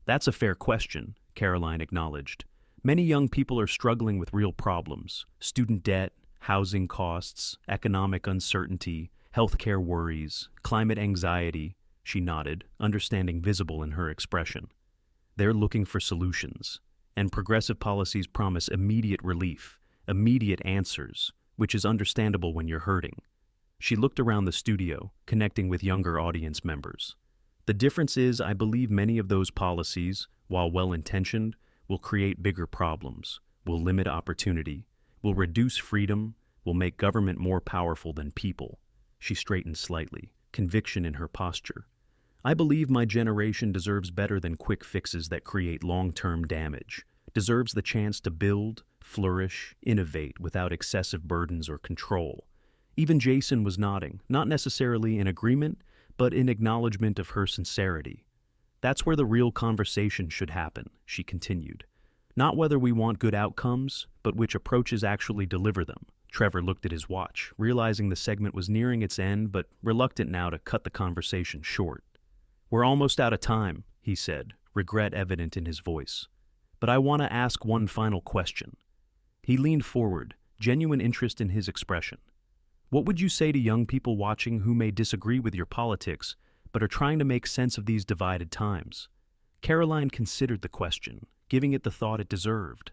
That's a fair question, Karoline acknowledged. Many young people are struggling with real problems: student debt, housing costs, economic uncertainty, healthcare worries, climate anxiety. She nodded, understanding visible in her expression. They're looking for solutions, and progressive policies promise immediate relief, immediate answers, which is understandable when you're hurting. She looked around the studio, connecting with younger audience members. The difference is, I believe many of those policies, while well-intentioned, will create bigger problems, will limit opportunity, will reduce freedom, will make government more powerful than people. She straightened slightly, conviction in her posture. I believe my generation deserves better than quick fixes that create long-term damage, deserves the chance to build, flourish, innovate without excessive burdens or control. Even Jason was nodding, not necessarily in agreement, but in acknowledgement of her sincerity. That's where the real conversation should happen, she continued. Not whether we want good outcomes, but which approaches actually deliver them. Trevor looked at his watch, realizing the segment was nearing its end, but reluctant now to cut the conversation short. We're almost out of time, he said, regret evident in his voice. But I want to ask one final question. He leaned forward, genuine interest in his expression. What would you say to young people watching who may disagree with your politics, but are trying to make sense of these divided times? Karoline considered the question, giving it the thought it deserved.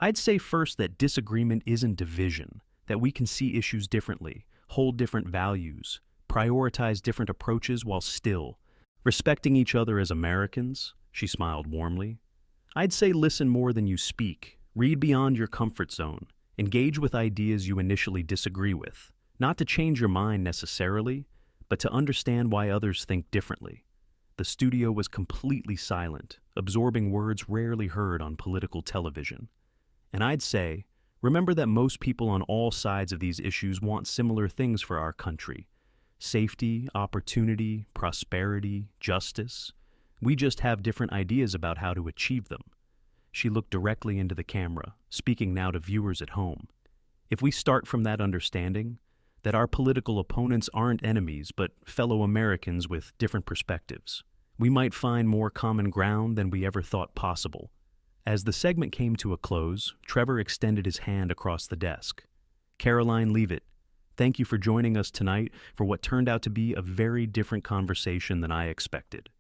I'd say first that disagreement isn't division, that we can see issues differently, hold different values, prioritize different approaches while still respecting each other as Americans. She smiled warmly. I'd say listen more than you speak, read beyond your comfort zone, engage with ideas you initially disagree with, not to change your mind necessarily, but to understand why others think differently. The studio was completely silent, absorbing words rarely heard on political television. And I'd say, remember that most people on all sides of these issues want similar things for our country. Safety, opportunity, prosperity, justice. We just have different ideas about how to achieve them. She looked directly into the camera, speaking now to viewers at home. If we start from that understanding, that our political opponents aren't enemies but fellow Americans with different perspectives, we might find more common ground than we ever thought possible. As the segment came to a close, Trevor extended his hand across the desk. Karoline Leavitt, thank you for joining us tonight for what turned out to be a very different conversation than I expected.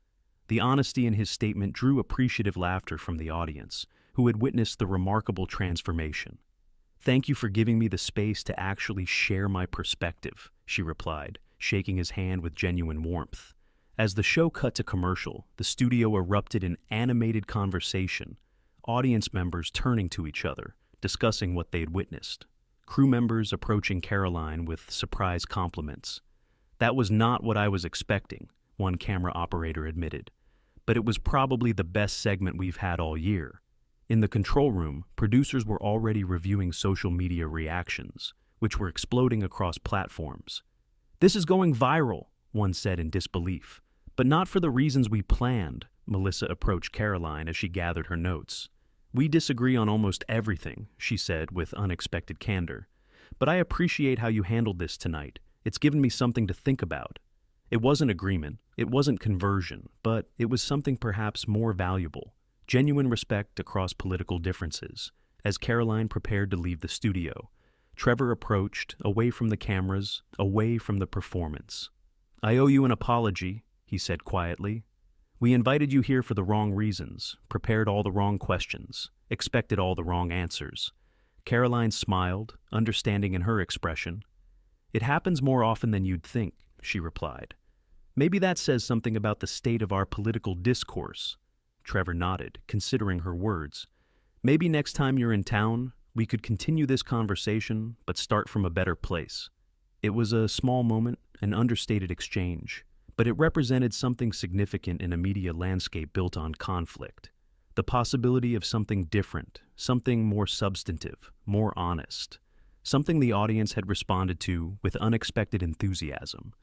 The honesty in his statement drew appreciative laughter from the audience, who had witnessed the remarkable transformation. Thank you for giving me the space to actually share my perspective, she replied, shaking his hand with genuine warmth. As the show cut to commercial, the studio erupted in animated conversation, audience members turning to each other, discussing what they'd witnessed. Crew members approaching Karoline with surprise compliments. That was not what I was expecting, one camera operator admitted. But it was probably the best segment we've had all year. In the control room, producers were already reviewing social media reactions, which were exploding across platforms. This is going viral, one said in disbelief. But not for the reasons we planned, Melissa approached Karoline as she gathered her notes. We disagree on almost everything, she said with unexpected candor. But I appreciate how you handled this tonight. It's given me something to think about. It wasn't agreement, it wasn't conversion, but it was something perhaps more valuable. Genuine respect across political differences. As Karoline prepared to leave the studio, Trevor approached, away from the cameras, away from the performance. I owe you an apology, he said quietly. We invited you here for the wrong reasons, prepared all the wrong questions, expected all the wrong answers. Karoline smiled, understanding in her expression. It happens more often than you'd think, she replied. Maybe that says something about the state of our political discourse. Trevor nodded, considering her words. Maybe next time you're in town, we could continue this conversation, but start from a better place. It was a small moment, an understated exchange, but it represented something significant in a media landscape built on conflict. The possibility of something different, something more substantive, more honest. Something the audience had responded to with unexpected enthusiasm.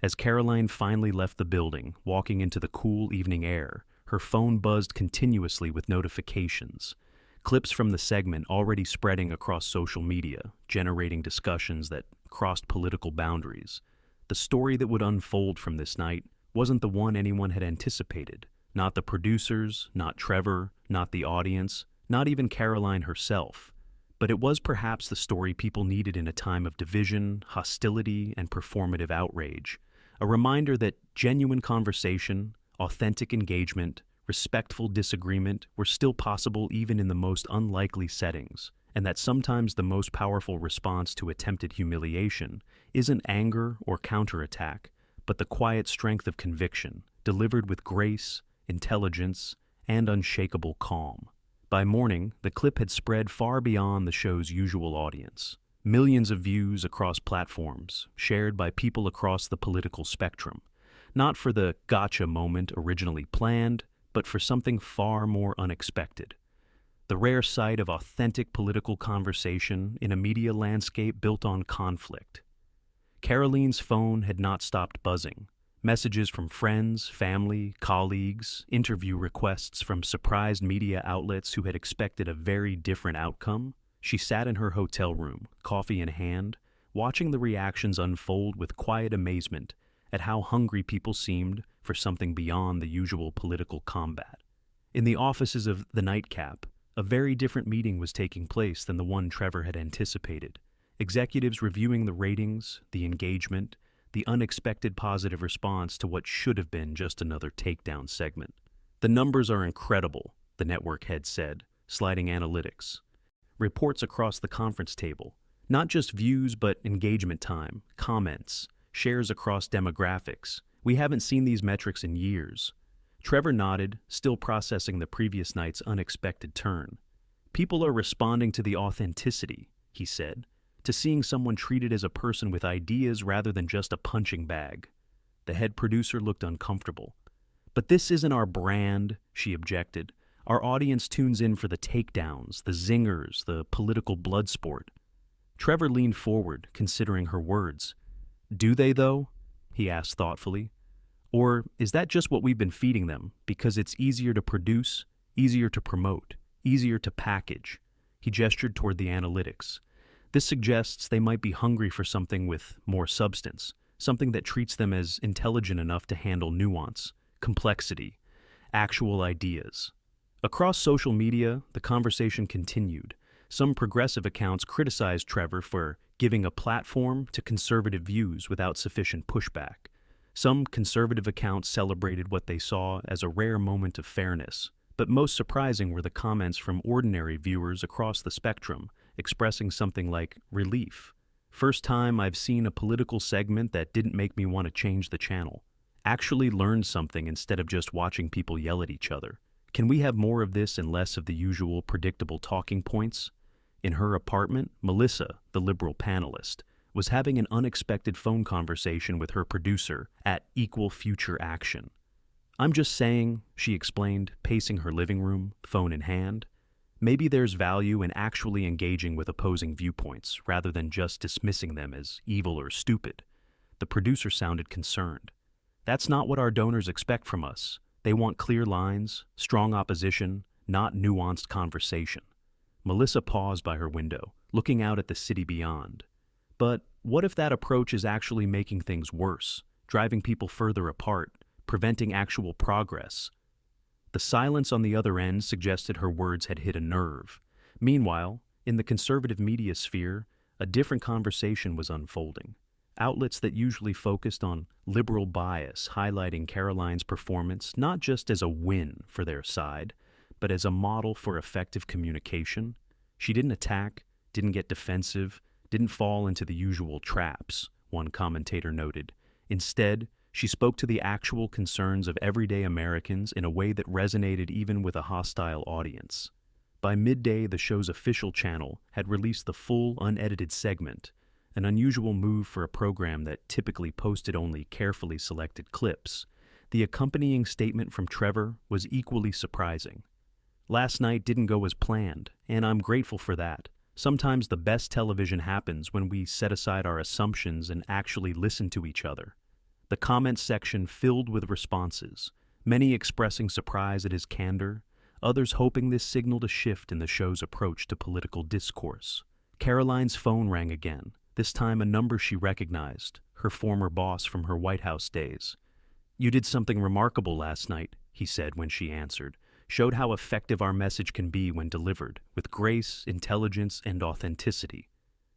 As Karoline finally left the building, walking into the cool evening air, her phone buzzed continuously with notifications. Clips from the segment already spreading across social media, generating discussions that crossed political boundaries. The story that would unfold from this night wasn't the one anyone had anticipated. Not the producers, not Trevor, not the audience, not even Karoline herself. But it was perhaps the story people needed in a time of division, hostility, and performative outrage. A reminder that genuine conversation, authentic engagement, respectful disagreement were still possible even in the most unlikely settings, and that sometimes the most powerful response to attempted humiliation isn't anger or counterattack, but the quiet strength of conviction, delivered with grace, intelligence, and unshakable calm. By morning, the clip had spread far beyond the show's usual audience. Millions of views across platforms, shared by people across the political spectrum. Not for the gotcha moment originally planned, but for something far more unexpected. The rare sight of authentic political conversation in a media landscape built on conflict. Karoline's phone had not stopped buzzing. Messages from friends, family, colleagues, interview requests from surprised media outlets who had expected a very different outcome. She sat in her hotel room, coffee in hand, watching the reactions unfold with quiet amazement at how hungry people seemed for something beyond the usual political combat. In the offices of the Nightcap, a very different meeting was taking place than the one Trevor had anticipated. Executives reviewing the ratings, the engagement, the unexpected positive response to what should have been just another takedown segment. The numbers are incredible, the network head said, sliding analytics. Reports across the conference table, not just views but engagement time, comments, shares across demographics. We haven't seen these metrics in years. Trevor nodded, still processing the previous night's unexpected turn. People are responding to the authenticity, he said, to seeing someone treated as a person with ideas rather than just a punching bag. The head producer looked uncomfortable. But this isn't our brand, she objected. Our audience tunes in for the takedowns, the zingers, the political blood sport. Trevor leaned forward, considering her words. Do they, though? He asked thoughtfully. Or is that just what we've been feeding them, because it's easier to produce, easier to promote, easier to package? He gestured toward the analytics. This suggests they might be hungry for something with more substance, something that treats them as intelligent enough to handle nuance, complexity, actual ideas. Across social media, the conversation continued. Some progressive accounts criticized Trevor for giving a platform to conservative views without sufficient pushback. Some conservative accounts celebrated what they saw as a rare moment of fairness, but most surprising were the comments from ordinary viewers across the spectrum, expressing something like relief. First time I've seen a political segment that didn't make me want to change the channel. Actually learned something instead of just watching people yell at each other. Can we have more of this and less of the usual predictable talking points? In her apartment, Melissa, the liberal panelist, was having an unexpected phone conversation with her producer at Equal Future Action. I'm just saying, she explained, pacing her living room, phone in hand. Maybe there's value in actually engaging with opposing viewpoints rather than just dismissing them as evil or stupid. The producer sounded concerned. That's not what our donors expect from us. They want clear lines, strong opposition, not nuanced conversation. Melissa paused by her window, looking out at the city beyond. But what if that approach is actually making things worse, driving people further apart, preventing actual progress? The silence on the other end suggested her words had hit a nerve. Meanwhile, in the conservative media sphere, a different conversation was unfolding. Outlets that usually focused on liberal bias highlighting Karoline's performance not just as a win for their side, but as a model for effective communication. She didn't attack, didn't get defensive, didn't fall into the usual traps, one commentator noted. Instead, she spoke to the actual concerns of everyday Americans in a way that resonated even with a hostile audience. By midday, the show's official channel had released the full, unedited segment, an unusual move for a program that typically posted only carefully selected clips. The accompanying statement from Trevor was equally surprising. Last night didn't go as planned, and I'm grateful for that. Sometimes the best television happens when we set aside our assumptions and actually listen to each other. The comments section filled with responses, many expressing surprise at his candor, others hoping this signaled a shift in the show's approach to political discourse. Karoline's phone rang again, this time a number she recognized, her former boss from her White House days. "You did something remarkable last night," he said when she answered. "Showed how effective our message can be when delivered, with grace, intelligence, and authenticity."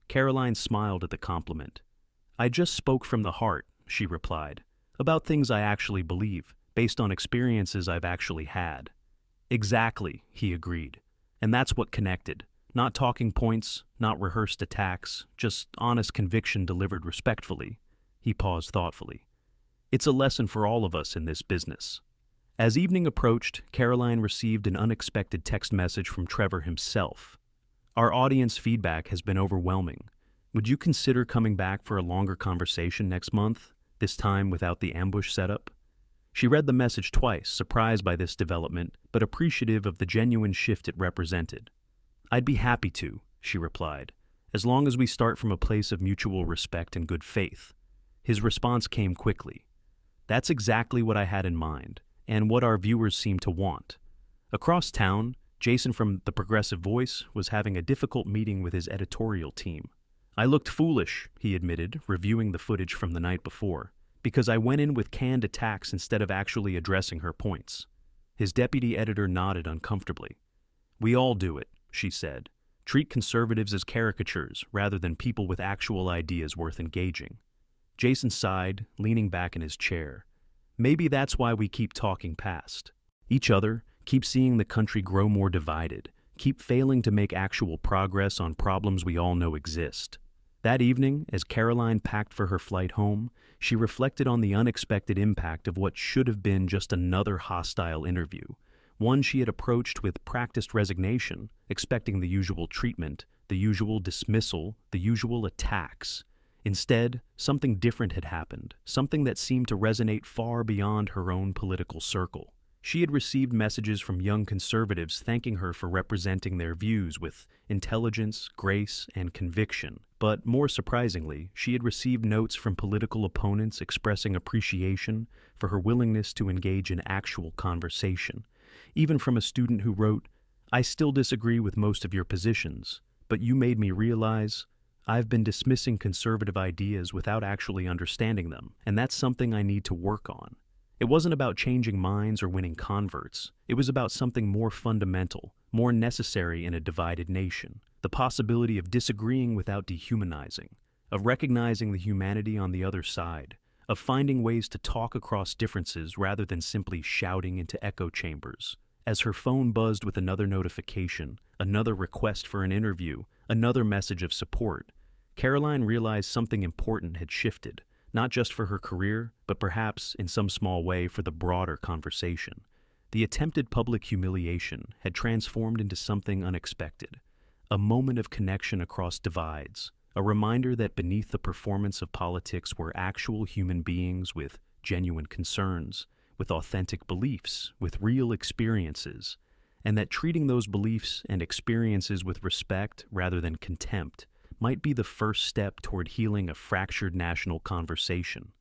Karoline smiled at the compliment. "I just spoke from the heart," she replied, "about things I actually believe, based on experiences I've actually had." "Exactly," he agreed. "And that's what connected. Not talking points, not rehearsed attacks, just honest conviction delivered respectfully." He paused thoughtfully. "It's a lesson for all of us in this business." As evening approached, Karoline received an unexpected text message from Trevor himself. "Our audience feedback has been overwhelming. Would you consider coming back for a longer conversation next month, this time without the ambush setup?" She read the message twice, surprised by this development, but appreciative of the genuine shift it represented. "I'd be happy to," she replied, "as long as we start from a place of mutual respect and good faith." His response came quickly. "That's exactly what I had in mind, and what our viewers seem to want." Across town, Jason from The Progressive Voice was having a difficult meeting with his editorial team. "I looked foolish," he admitted, reviewing the footage from the night before, "because I went in with canned attacks instead of actually addressing her points." His deputy editor nodded uncomfortably. "We all do it," she said. "Treat conservatives as caricatures rather than people with actual ideas worth engaging." Jason sighed, leaning back in his chair. "Maybe that's why we keep talking past each other, keep seeing the country grow more divided, keep failing to make actual progress on problems we all know exist." That evening, as Karoline packed for her flight home, she reflected on the unexpected impact of what should have been just another hostile interview, one she had approached with practiced resignation, expecting the usual treatment, the usual dismissal, the usual attacks. Instead, something different had happened, something that seemed to resonate far beyond her own political circle. She had received messages from young conservatives thanking her for representing their views with intelligence, grace, and conviction. But more surprisingly, she had received notes from political opponents expressing appreciation for her willingness to engage in actual conversation. Even from a student who wrote, "I still disagree with most of your positions, but you made me realize I've been dismissing conservative ideas without actually understanding them, and that's something I need to work on." It wasn't about changing minds or winning converts. It was about something more fundamental, more necessary in a divided nation. The possibility of disagreeing without dehumanizing, of recognizing the humanity on the other side, of finding ways to talk across differences rather than simply shouting into echo chambers. As her phone buzzed with another notification, another request for an interview, another message of support, Karoline realized something important had shifted, not just for her career, but perhaps, in some small way, for the broader conversation. The attempted public humiliation had transformed into something unexpected, a moment of connection across divides, a reminder that beneath the performance of politics were actual human beings with genuine concerns, with authentic beliefs, with real experiences, and that treating those beliefs and experiences with respect rather than contempt might be the first step toward healing a fractured national conversation.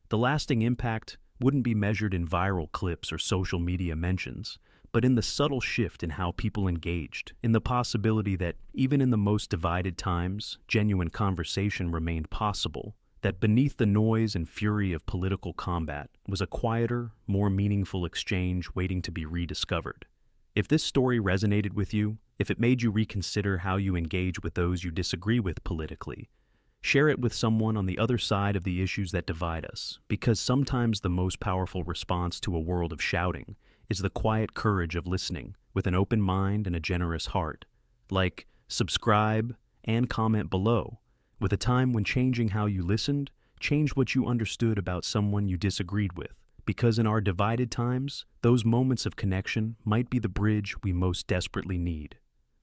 The lasting impact wouldn't be measured in viral clips or social media mentions, but in the subtle shift in how people engaged, in the possibility that even in the most divided times, genuine conversation remained possible, that beneath the noise and fury of political combat was a quieter, more meaningful exchange waiting to be rediscovered. If this story resonated with you, if it made you reconsider how you engage with those you disagree with politically, share it with someone on the other side of the issues that divide us, because sometimes the most powerful response to a world of shouting is the quiet courage of listening with an open mind and a generous heart. Like, subscribe and comment below, with a time when changing how you listened changed what you understood about someone you disagreed with. Because in our divided times, those moments of connection might be the bridge we most desperately need.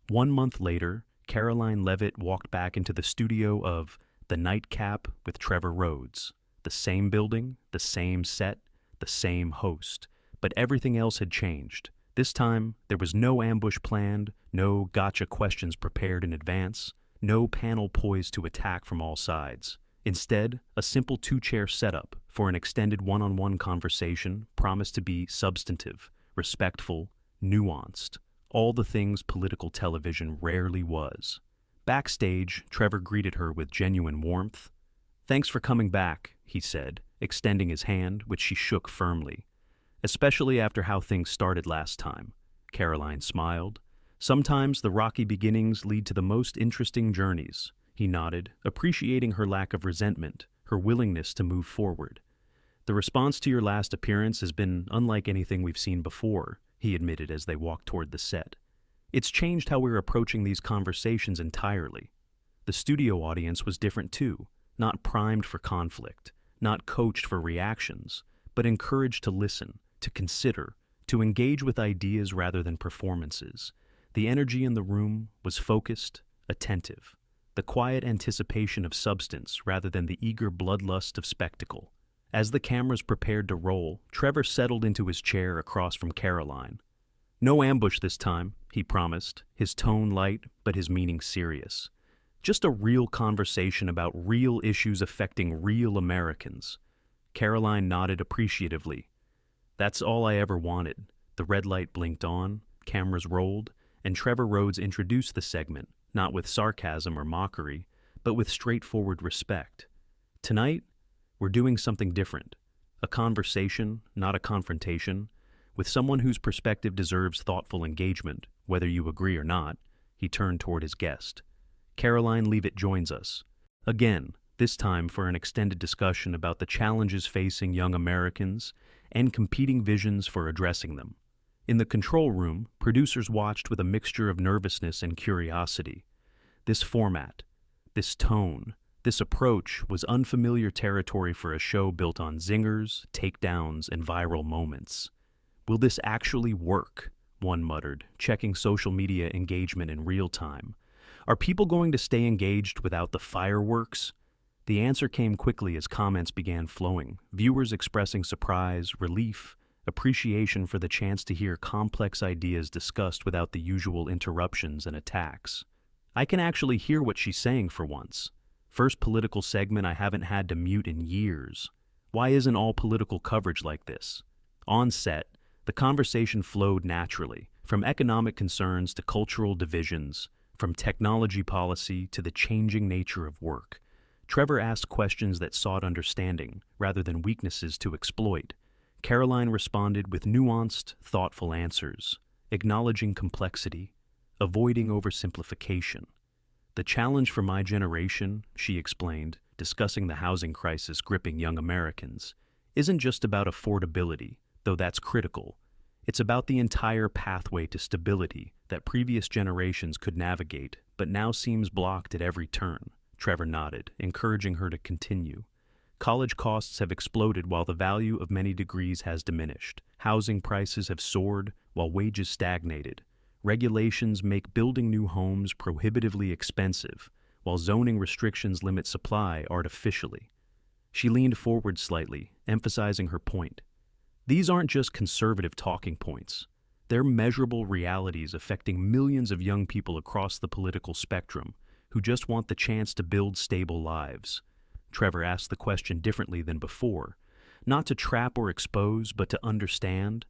1 month later, Karoline Leavitt walked back into the studio of The Nightcap with Trevor Rhodes. The same building, the same set, the same host. But everything else had changed. This time, there was no ambush planned, no gotcha questions prepared in advance, no panel poised to attack from all sides. Instead, a simple 2-chair setup for an extended one-on-one conversation promised to be substantive, respectful, nuanced, all the things political television rarely was. Backstage, Trevor greeted her with genuine warmth. "Thanks for coming back," he said, extending his hand, which she shook firmly. "Especially after how things started last time," Karoline smiled. "Sometimes the rocky beginnings lead to the most interesting journeys." He nodded, appreciating her lack of resentment, her willingness to move forward. "The response to your last appearance has been unlike anything we've seen before," he admitted as they walked toward the set. "It's changed how we're approaching these conversations entirely." The studio audience was different too, not primed for conflict, not coached for reactions, but encouraged to listen, to consider, to engage with ideas rather than performances. The energy in the room was focused, attentive, the quiet anticipation of substance rather than the eager bloodlust of spectacle. As the cameras prepared to roll, Trevor settled into his chair across from Karoline. "No ambush this time," he promised, his tone light but his meaning serious. "Just a real conversation about real issues affecting real Americans." Karoline nodded appreciatively. "That's all I ever wanted." The red light blinked on, cameras rolled, and Trevor Rhodes introduced the segment, not with sarcasm or mockery, but with straightforward respect. "Tonight, we're doing something different. A conversation, not a confrontation, with someone whose perspective deserves thoughtful engagement, whether you agree or not." He turned toward his guest. Karoline Leavitt joins us. Again, this time for an extended discussion about the challenges facing young Americans and competing visions for addressing them. In the control room, producers watched with a mixture of nervousness and curiosity. This format, this tone, this approach was unfamiliar territory for a show built on zingers, takedowns, and viral moments. "Will this actually work?" one muttered, checking social media engagement in real time. "Are people going to stay engaged without the fireworks?" The answer came quickly as comments began flowing, viewers expressing surprise, relief, appreciation for the chance to hear complex ideas discussed without the usual interruptions and attacks. "I can actually hear what she's saying for once. First political segment I haven't had to mute in years. Why isn't all political coverage like this?" On set, the conversation flowed naturally, from economic concerns to cultural divisions, from technology policy to the changing nature of work. Trevor asked questions that sought understanding, rather than weaknesses to exploit. Karoline responded with nuanced, thoughtful answers, acknowledging complexity, avoiding oversimplification. The challenge for my generation, she explained, discussing the housing crisis gripping young Americans, isn't just about affordability, though that's critical. It's about the entire pathway to stability that previous generations could navigate, but now seems blocked at every turn. Trevor nodded, encouraging her to continue. College costs have exploded while the value of many degrees has diminished. Housing prices have soared while wages stagnated. Regulations make building new homes prohibitively expensive, while zoning restrictions limit supply artificially. She leaned forward slightly, emphasizing her point. These aren't just conservative talking points. They're measurable realities affecting millions of young people across the political spectrum who just want the chance to build stable lives. Trevor asked the question differently than before, not to trap or expose, but to understand.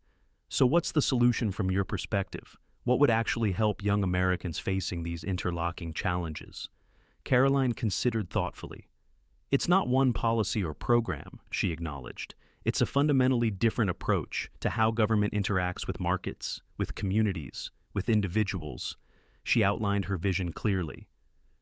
So what's the solution from your perspective? What would actually help young Americans facing these interlocking challenges? Karoline considered thoughtfully. It's not one policy or program, she acknowledged. It's a fundamentally different approach to how government interacts with markets, with communities, with individuals. She outlined her vision clearly.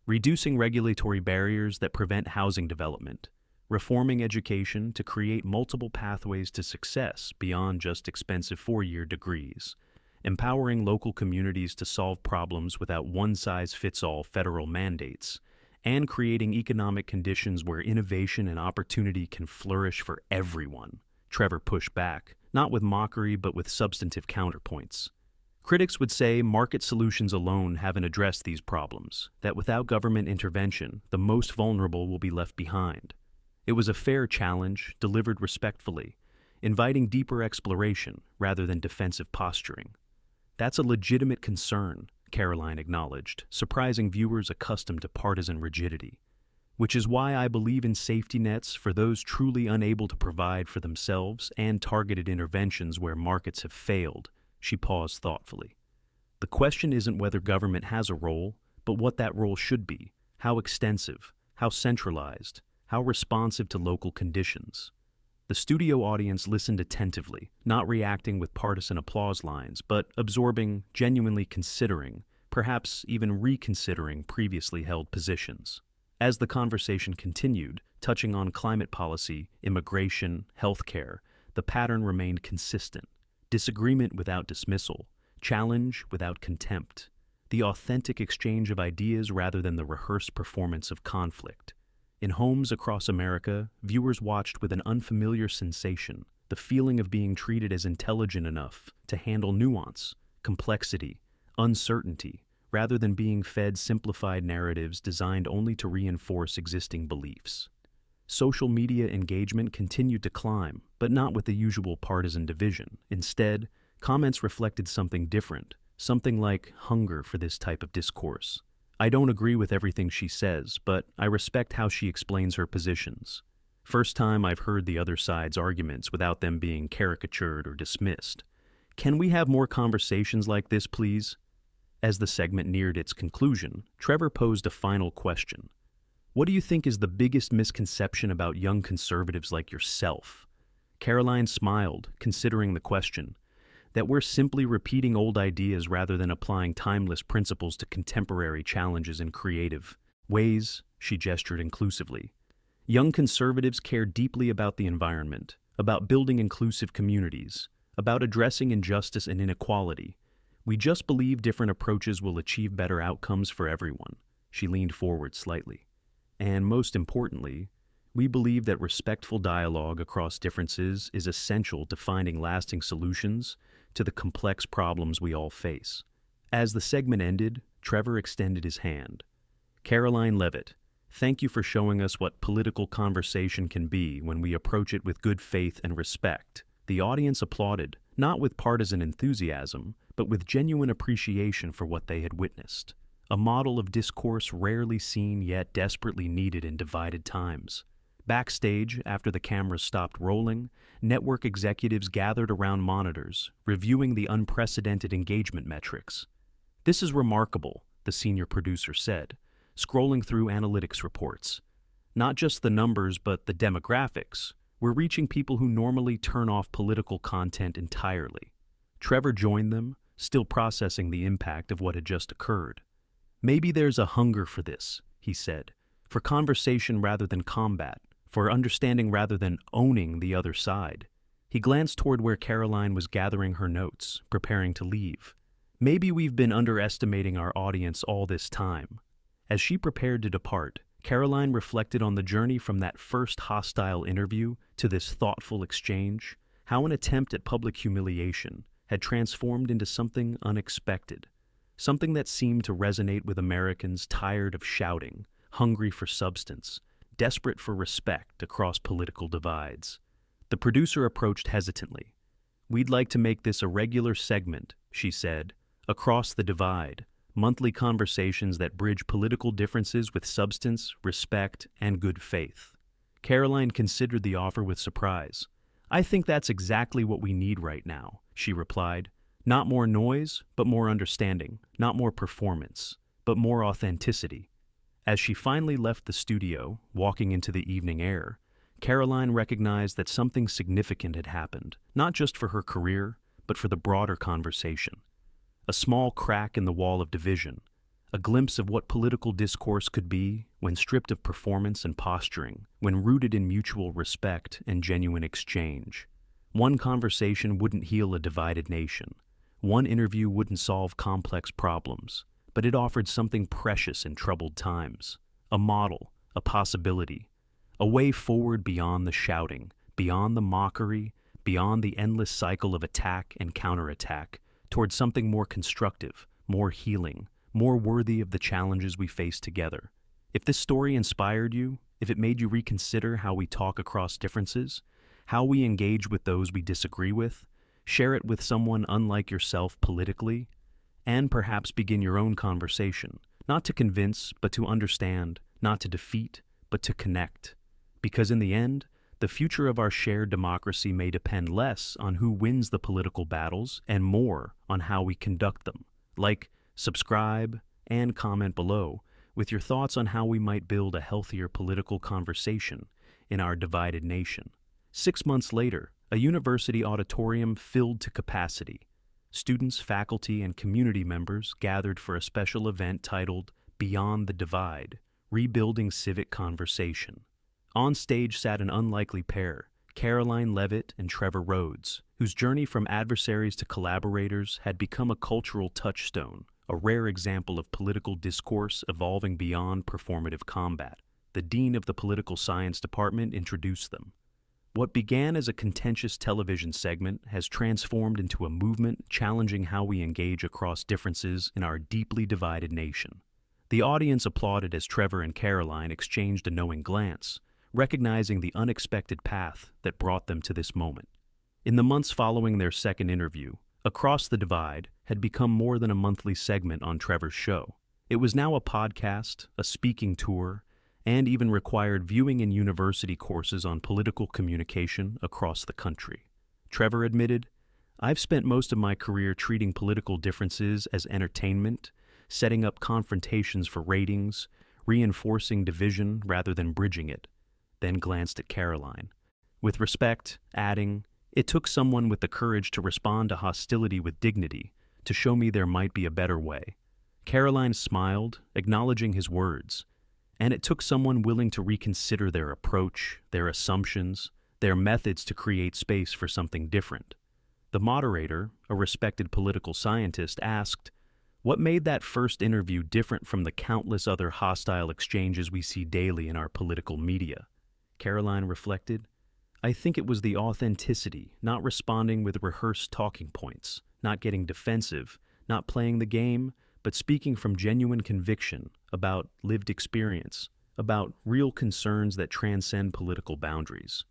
Reducing regulatory barriers that prevent housing development, reforming education to create multiple pathways to success beyond just expensive four-year degrees, empowering local communities to solve problems without one-size-fits-all federal mandates, and creating economic conditions where innovation and opportunity can flourish for everyone. Trevor pushed back, not with mockery but with substantive counterpoints. Critics would say market solutions alone haven't addressed these problems, that without government intervention, the most vulnerable will be left behind. It was a fair challenge, delivered respectfully, inviting deeper exploration rather than defensive posturing. That's a legitimate concern, Karoline acknowledged, surprising viewers accustomed to partisan rigidity. Which is why I believe in safety nets for those truly unable to provide for themselves and targeted interventions where markets have failed. She paused thoughtfully. The question isn't whether government has a role, but what that role should be, how extensive, how centralized, how responsive to local conditions. The studio audience listened attentively, not reacting with partisan applause lines, but absorbing, genuinely considering, perhaps even reconsidering previously held positions. As the conversation continued, touching on climate policy, immigration, healthcare, the pattern remained consistent. Disagreement without dismissal, challenge without contempt, the authentic exchange of ideas rather than the rehearsed performance of conflict. In homes across America, viewers watched with an unfamiliar sensation, the feeling of being treated as intelligent enough to handle nuance, complexity, uncertainty, rather than being fed simplified narratives designed only to reinforce existing beliefs. Social media engagement continued to climb, but not with the usual partisan division. Instead, comments reflected something different, something like hunger for this type of discourse. I don't agree with everything she says, but I respect how she explains her positions. First time I've heard the other side's arguments without them being caricatured or dismissed. Can we have more conversations like this, please? As the segment neared its conclusion, Trevor posed a final question. What do you think is the biggest misconception about young conservatives like yourself? Karoline smiled, considering the question. That we're simply repeating old ideas rather than applying timeless principles to contemporary challenges in creative ways, she gestured inclusively. Young conservatives care deeply about the environment, about building inclusive communities, about addressing injustice and inequality. We just believe different approaches will achieve better outcomes for everyone. She leaned forward slightly. And most importantly, we believe that respectful dialogue across differences is essential to finding lasting solutions to the complex problems we all face. As the segment ended, Trevor extended his hand. Karoline Leavitt, thank you for showing us what political conversation can be when we approach it with good faith and respect. The audience applauded, not with partisan enthusiasm, but with genuine appreciation for what they had witnessed. A model of discourse rarely seen yet desperately needed in divided times. Backstage, after the cameras stopped rolling, network executives gathered around monitors, reviewing the unprecedented engagement metrics. This is remarkable, the senior producer said, scrolling through analytics reports. Not just the numbers, but the demographics. We're reaching people who normally turn off political content entirely. Trevor joined them, still processing the impact of what had just occurred. Maybe there's a hunger for this, he said, for conversation rather than combat, for understanding rather than owning the other side. He glanced toward where Karoline was gathering her notes, preparing to leave. Maybe we've been underestimating our audience all this time. As she prepared to depart, Karoline reflected on the journey from that first hostile interview to this thoughtful exchange, how an attempt at public humiliation had transformed into something unexpected, something that seemed to resonate with Americans tired of shouting, hungry for substance, desperate for respect across political divides. The producer approached hesitantly. "We'd like to make this a regular segment," she said, "across the divide, monthly conversations that bridge political differences with substance, respect, and good faith." Karoline considered the offer with surprise. "I think that's exactly what we need right now," she replied. "Not more noise, but more understanding. Not more performance, but more authenticity." As she finally left the studio, walking into the evening air, Karoline recognized that something significant had happened, not just for her career, but for the broader conversation. A small crack in the wall of division, a glimpse of what political discourse could be when stripped of performance and posturing, when rooted in mutual respect and genuine exchange. One conversation wouldn't heal a divided nation. One interview wouldn't solve complex problems, but it offered something precious in troubled times. A model, a possibility, a way forward beyond the shouting, beyond the mockery, beyond the endless cycle of attack and counterattack, towards something more constructive, more healing, more worthy of the challenges we face together. If this story inspired you, if it made you reconsider how we talk across differences, how we engage with those we disagree with, share it with someone unlike yourself politically, and perhaps begin your own conversation, not to convince, but to understand, not to defeat, but to connect. Because in the end, the future of our shared democracy may depend less on who wins the political battles and more on how we conduct them. Like, subscribe, and comment below with your thoughts on how we might build a healthier political conversation in our divided nation. 6 months later, a university auditorium filled to capacity. Students, faculty, and community members gathered for a special event titled Beyond the Divide, Rebuilding Civic Conversation. On stage sat an unlikely pair, Karoline Leavitt and Trevor Rhodes, whose journey from adversaries to collaborators had become a cultural touchstone, a rare example of political discourse evolving beyond performative combat. The dean of the political science department introduced them. What began as a contentious television segment has transformed into a movement challenging how we engage across differences in our deeply divided nation. The audience applauded as Trevor and Karoline exchanged a knowing glance, recognizing the unexpected path that brought them to this moment. In the months following their second interview, Across the Divide had become more than a monthly segment on Trevor's show. It was now a podcast, a speaking tour, and even required viewing in university courses on political communication across the country. Trevor admitted, "I've spent most of my career treating political differences as entertainment, setting up confrontations for ratings, reinforcing division rather than bridging it," then glanced at Karoline. With respect, adding, "It took someone with the courage to respond to hostility with dignity, to show me there might be a better way." Karoline smiled, acknowledging his words, and it took someone willing to reconsider their approach, their assumptions, their methods to create space for something different. The moderator, a respected political scientist, asked, "What made that first interview different from the countless other hostile exchanges we see daily in our political media?" Karoline reflected, "I think it was the authenticity, not responding with rehearsed talking points, not getting defensive, not playing the game, but speaking from genuine conviction about lived experience, about real concerns that transcend political boundaries."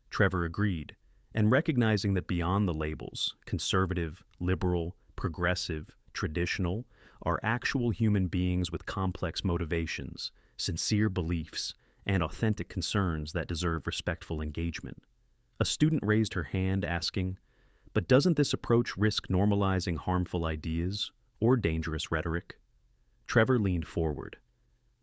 Trevor agreed, and recognizing that beyond the labels, conservative, liberal, progressive, traditional, are actual human beings with complex motivations, sincere beliefs, and authentic concerns that deserve respectful engagement. A student raised her hand asking, "But doesn't this approach risk normalizing harmful ideas or dangerous rhetoric?" Trevor leaned forward.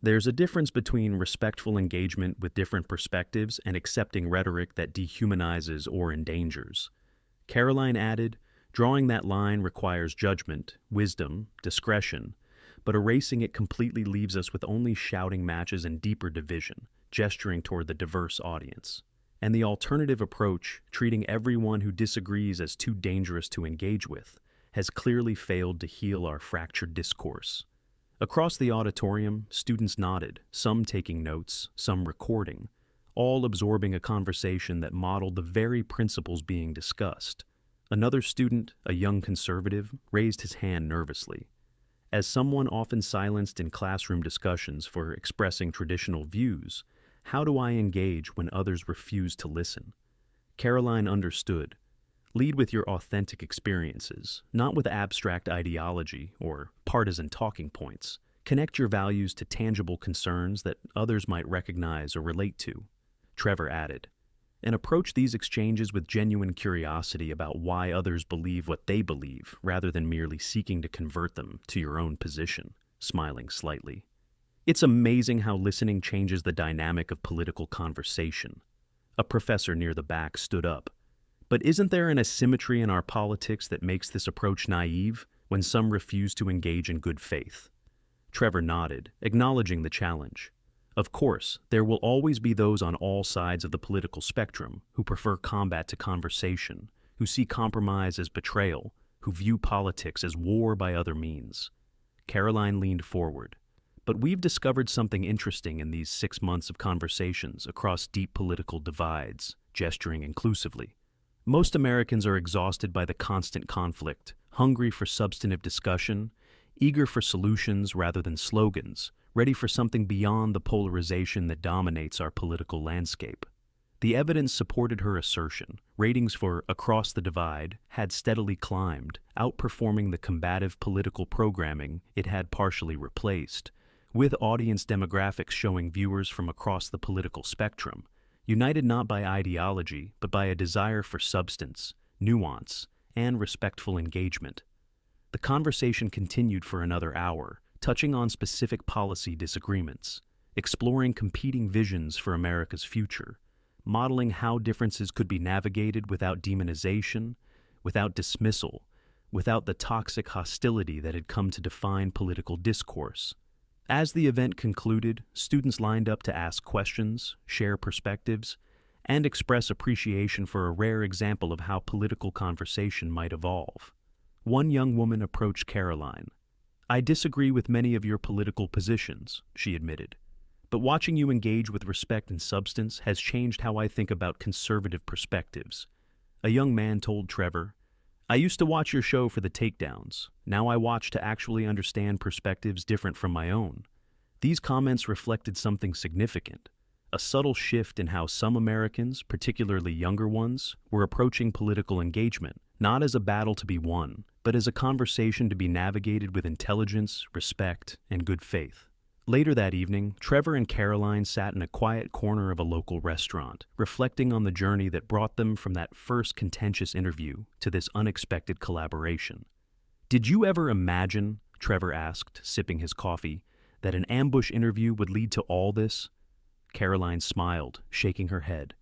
There's a difference between respectful engagement with different perspectives and accepting rhetoric that dehumanizes or endangers. Karoline added, drawing that line requires judgment, wisdom, discretion, but erasing it completely leaves us with only shouting matches and deeper division, gesturing toward the diverse audience. And the alternative approach, treating everyone who disagrees as too dangerous to engage with, has clearly failed to heal our fractured discourse. Across the auditorium, students nodded, some taking notes, some recording, all absorbing a conversation that modeled the very principles being discussed. Another student, a young conservative, raised his hand nervously. As someone often silenced in classroom discussions for expressing traditional views, how do I engage when others refuse to listen? Karoline understood. Lead with your authentic experiences, not with abstract ideology or partisan talking points. Connect your values to tangible concerns that others might recognize or relate to, Trevor added. And approach these exchanges with genuine curiosity about why others believe what they believe, rather than merely seeking to convert them to your own position, smiling slightly. It's amazing how listening changes the dynamic of political conversation. A professor near the back stood up. But isn't there an asymmetry in our politics that makes this approach naive when some refuse to engage in good faith? Trevor nodded, acknowledging the challenge. Of course, there will always be those on all sides of the political spectrum who prefer combat to conversation, who see compromise as betrayal, who view politics as war by other means. Karoline leaned forward. But we've discovered something interesting in these 6 months of conversations across deep political divides, gesturing inclusively. Most Americans are exhausted by the constant conflict, hungry for substantive discussion, eager for solutions rather than slogans, ready for something beyond the polarization that dominates our political landscape. The evidence supported her assertion. Ratings for Across the Divide had steadily climbed, outperforming the combative political programming it had partially replaced, with audience demographics showing viewers from across the political spectrum, united not by ideology, but by a desire for substance, nuance, and respectful engagement. The conversation continued for another hour, touching on specific policy disagreements, exploring competing visions for America's future, modeling how differences could be navigated without demonization, without dismissal, without the toxic hostility that had come to define political discourse. As the event concluded, students lined up to ask questions, share perspectives, and express appreciation for a rare example of how political conversation might evolve. One young woman approached Karoline. "I disagree with many of your political positions," she admitted, "but watching you engage with respect and substance has changed how I think about conservative perspectives." A young man told Trevor, "I used to watch your show for the takedowns. Now I watch to actually understand perspectives different from my own." These comments reflected something significant, a subtle shift in how some Americans, particularly younger ones, were approaching political engagement, not as a battle to be won, but as a conversation to be navigated with intelligence, respect, and good faith. Later that evening, Trevor and Karoline sat in a quiet corner of a local restaurant, reflecting on the journey that brought them from that first contentious interview to this unexpected collaboration. "Did you ever imagine," Trevor asked, sipping his coffee, "that an ambush interview would lead to all this?" Karoline smiled, shaking her head.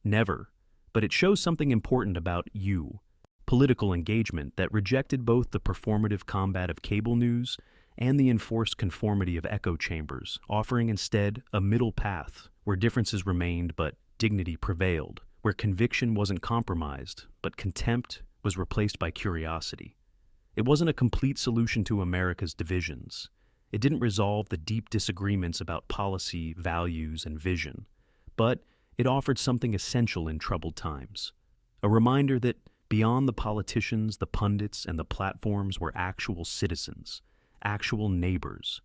"Never, but it shows something important about you. Political engagement that rejected both the performative combat of cable news and the enforced conformity of echo chambers, offering instead a middle path where differences remained but dignity prevailed, where conviction wasn't compromised but contempt was replaced by curiosity. It wasn't a complete solution to America's divisions. It didn't resolve the deep disagreements about policy, values, and vision, but it offered something essential in troubled times. A reminder that beyond the politicians, the pundits, and the platforms were actual citizens, actual neighbors,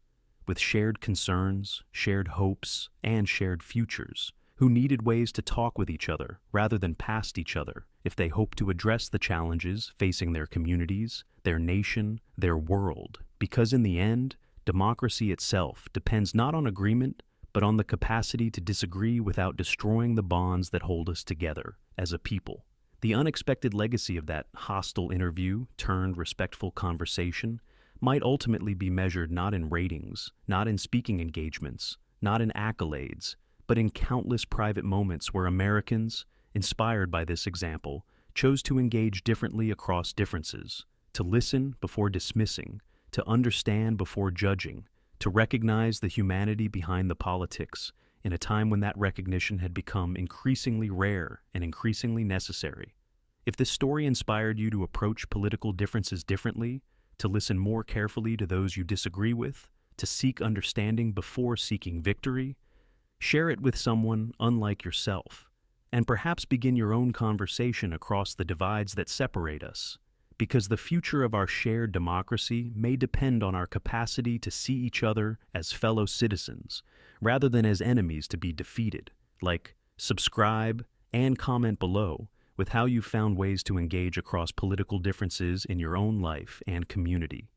with shared concerns, shared hopes, and shared futures, who needed ways to talk with each other rather than past each other if they hoped to address the challenges facing their communities, their nation, their world. Because in the end, democracy itself depends not on agreement, but on the capacity to disagree without destroying the bonds that hold us together as a people. The unexpected legacy of that hostile interview turned respectful conversation might ultimately be measured not in ratings, not in speaking engagements, not in accolades, but in countless private moments where Americans, inspired by this example, chose to engage differently across differences, to listen before dismissing, to understand before judging, to recognize the humanity behind the politics in a time when that recognition had become increasingly rare and increasingly necessary. If this story inspired you to approach political differences differently, to listen more carefully to those you disagree with, to seek understanding before seeking victory, share it with someone unlike yourself, and perhaps begin your own conversation across the divides that separate us, because the future of our shared democracy may depend on our capacity to see each other as fellow citizens, rather than as enemies to be defeated. Like, subscribe and comment below with how you've found ways to engage across political differences in your own life and community.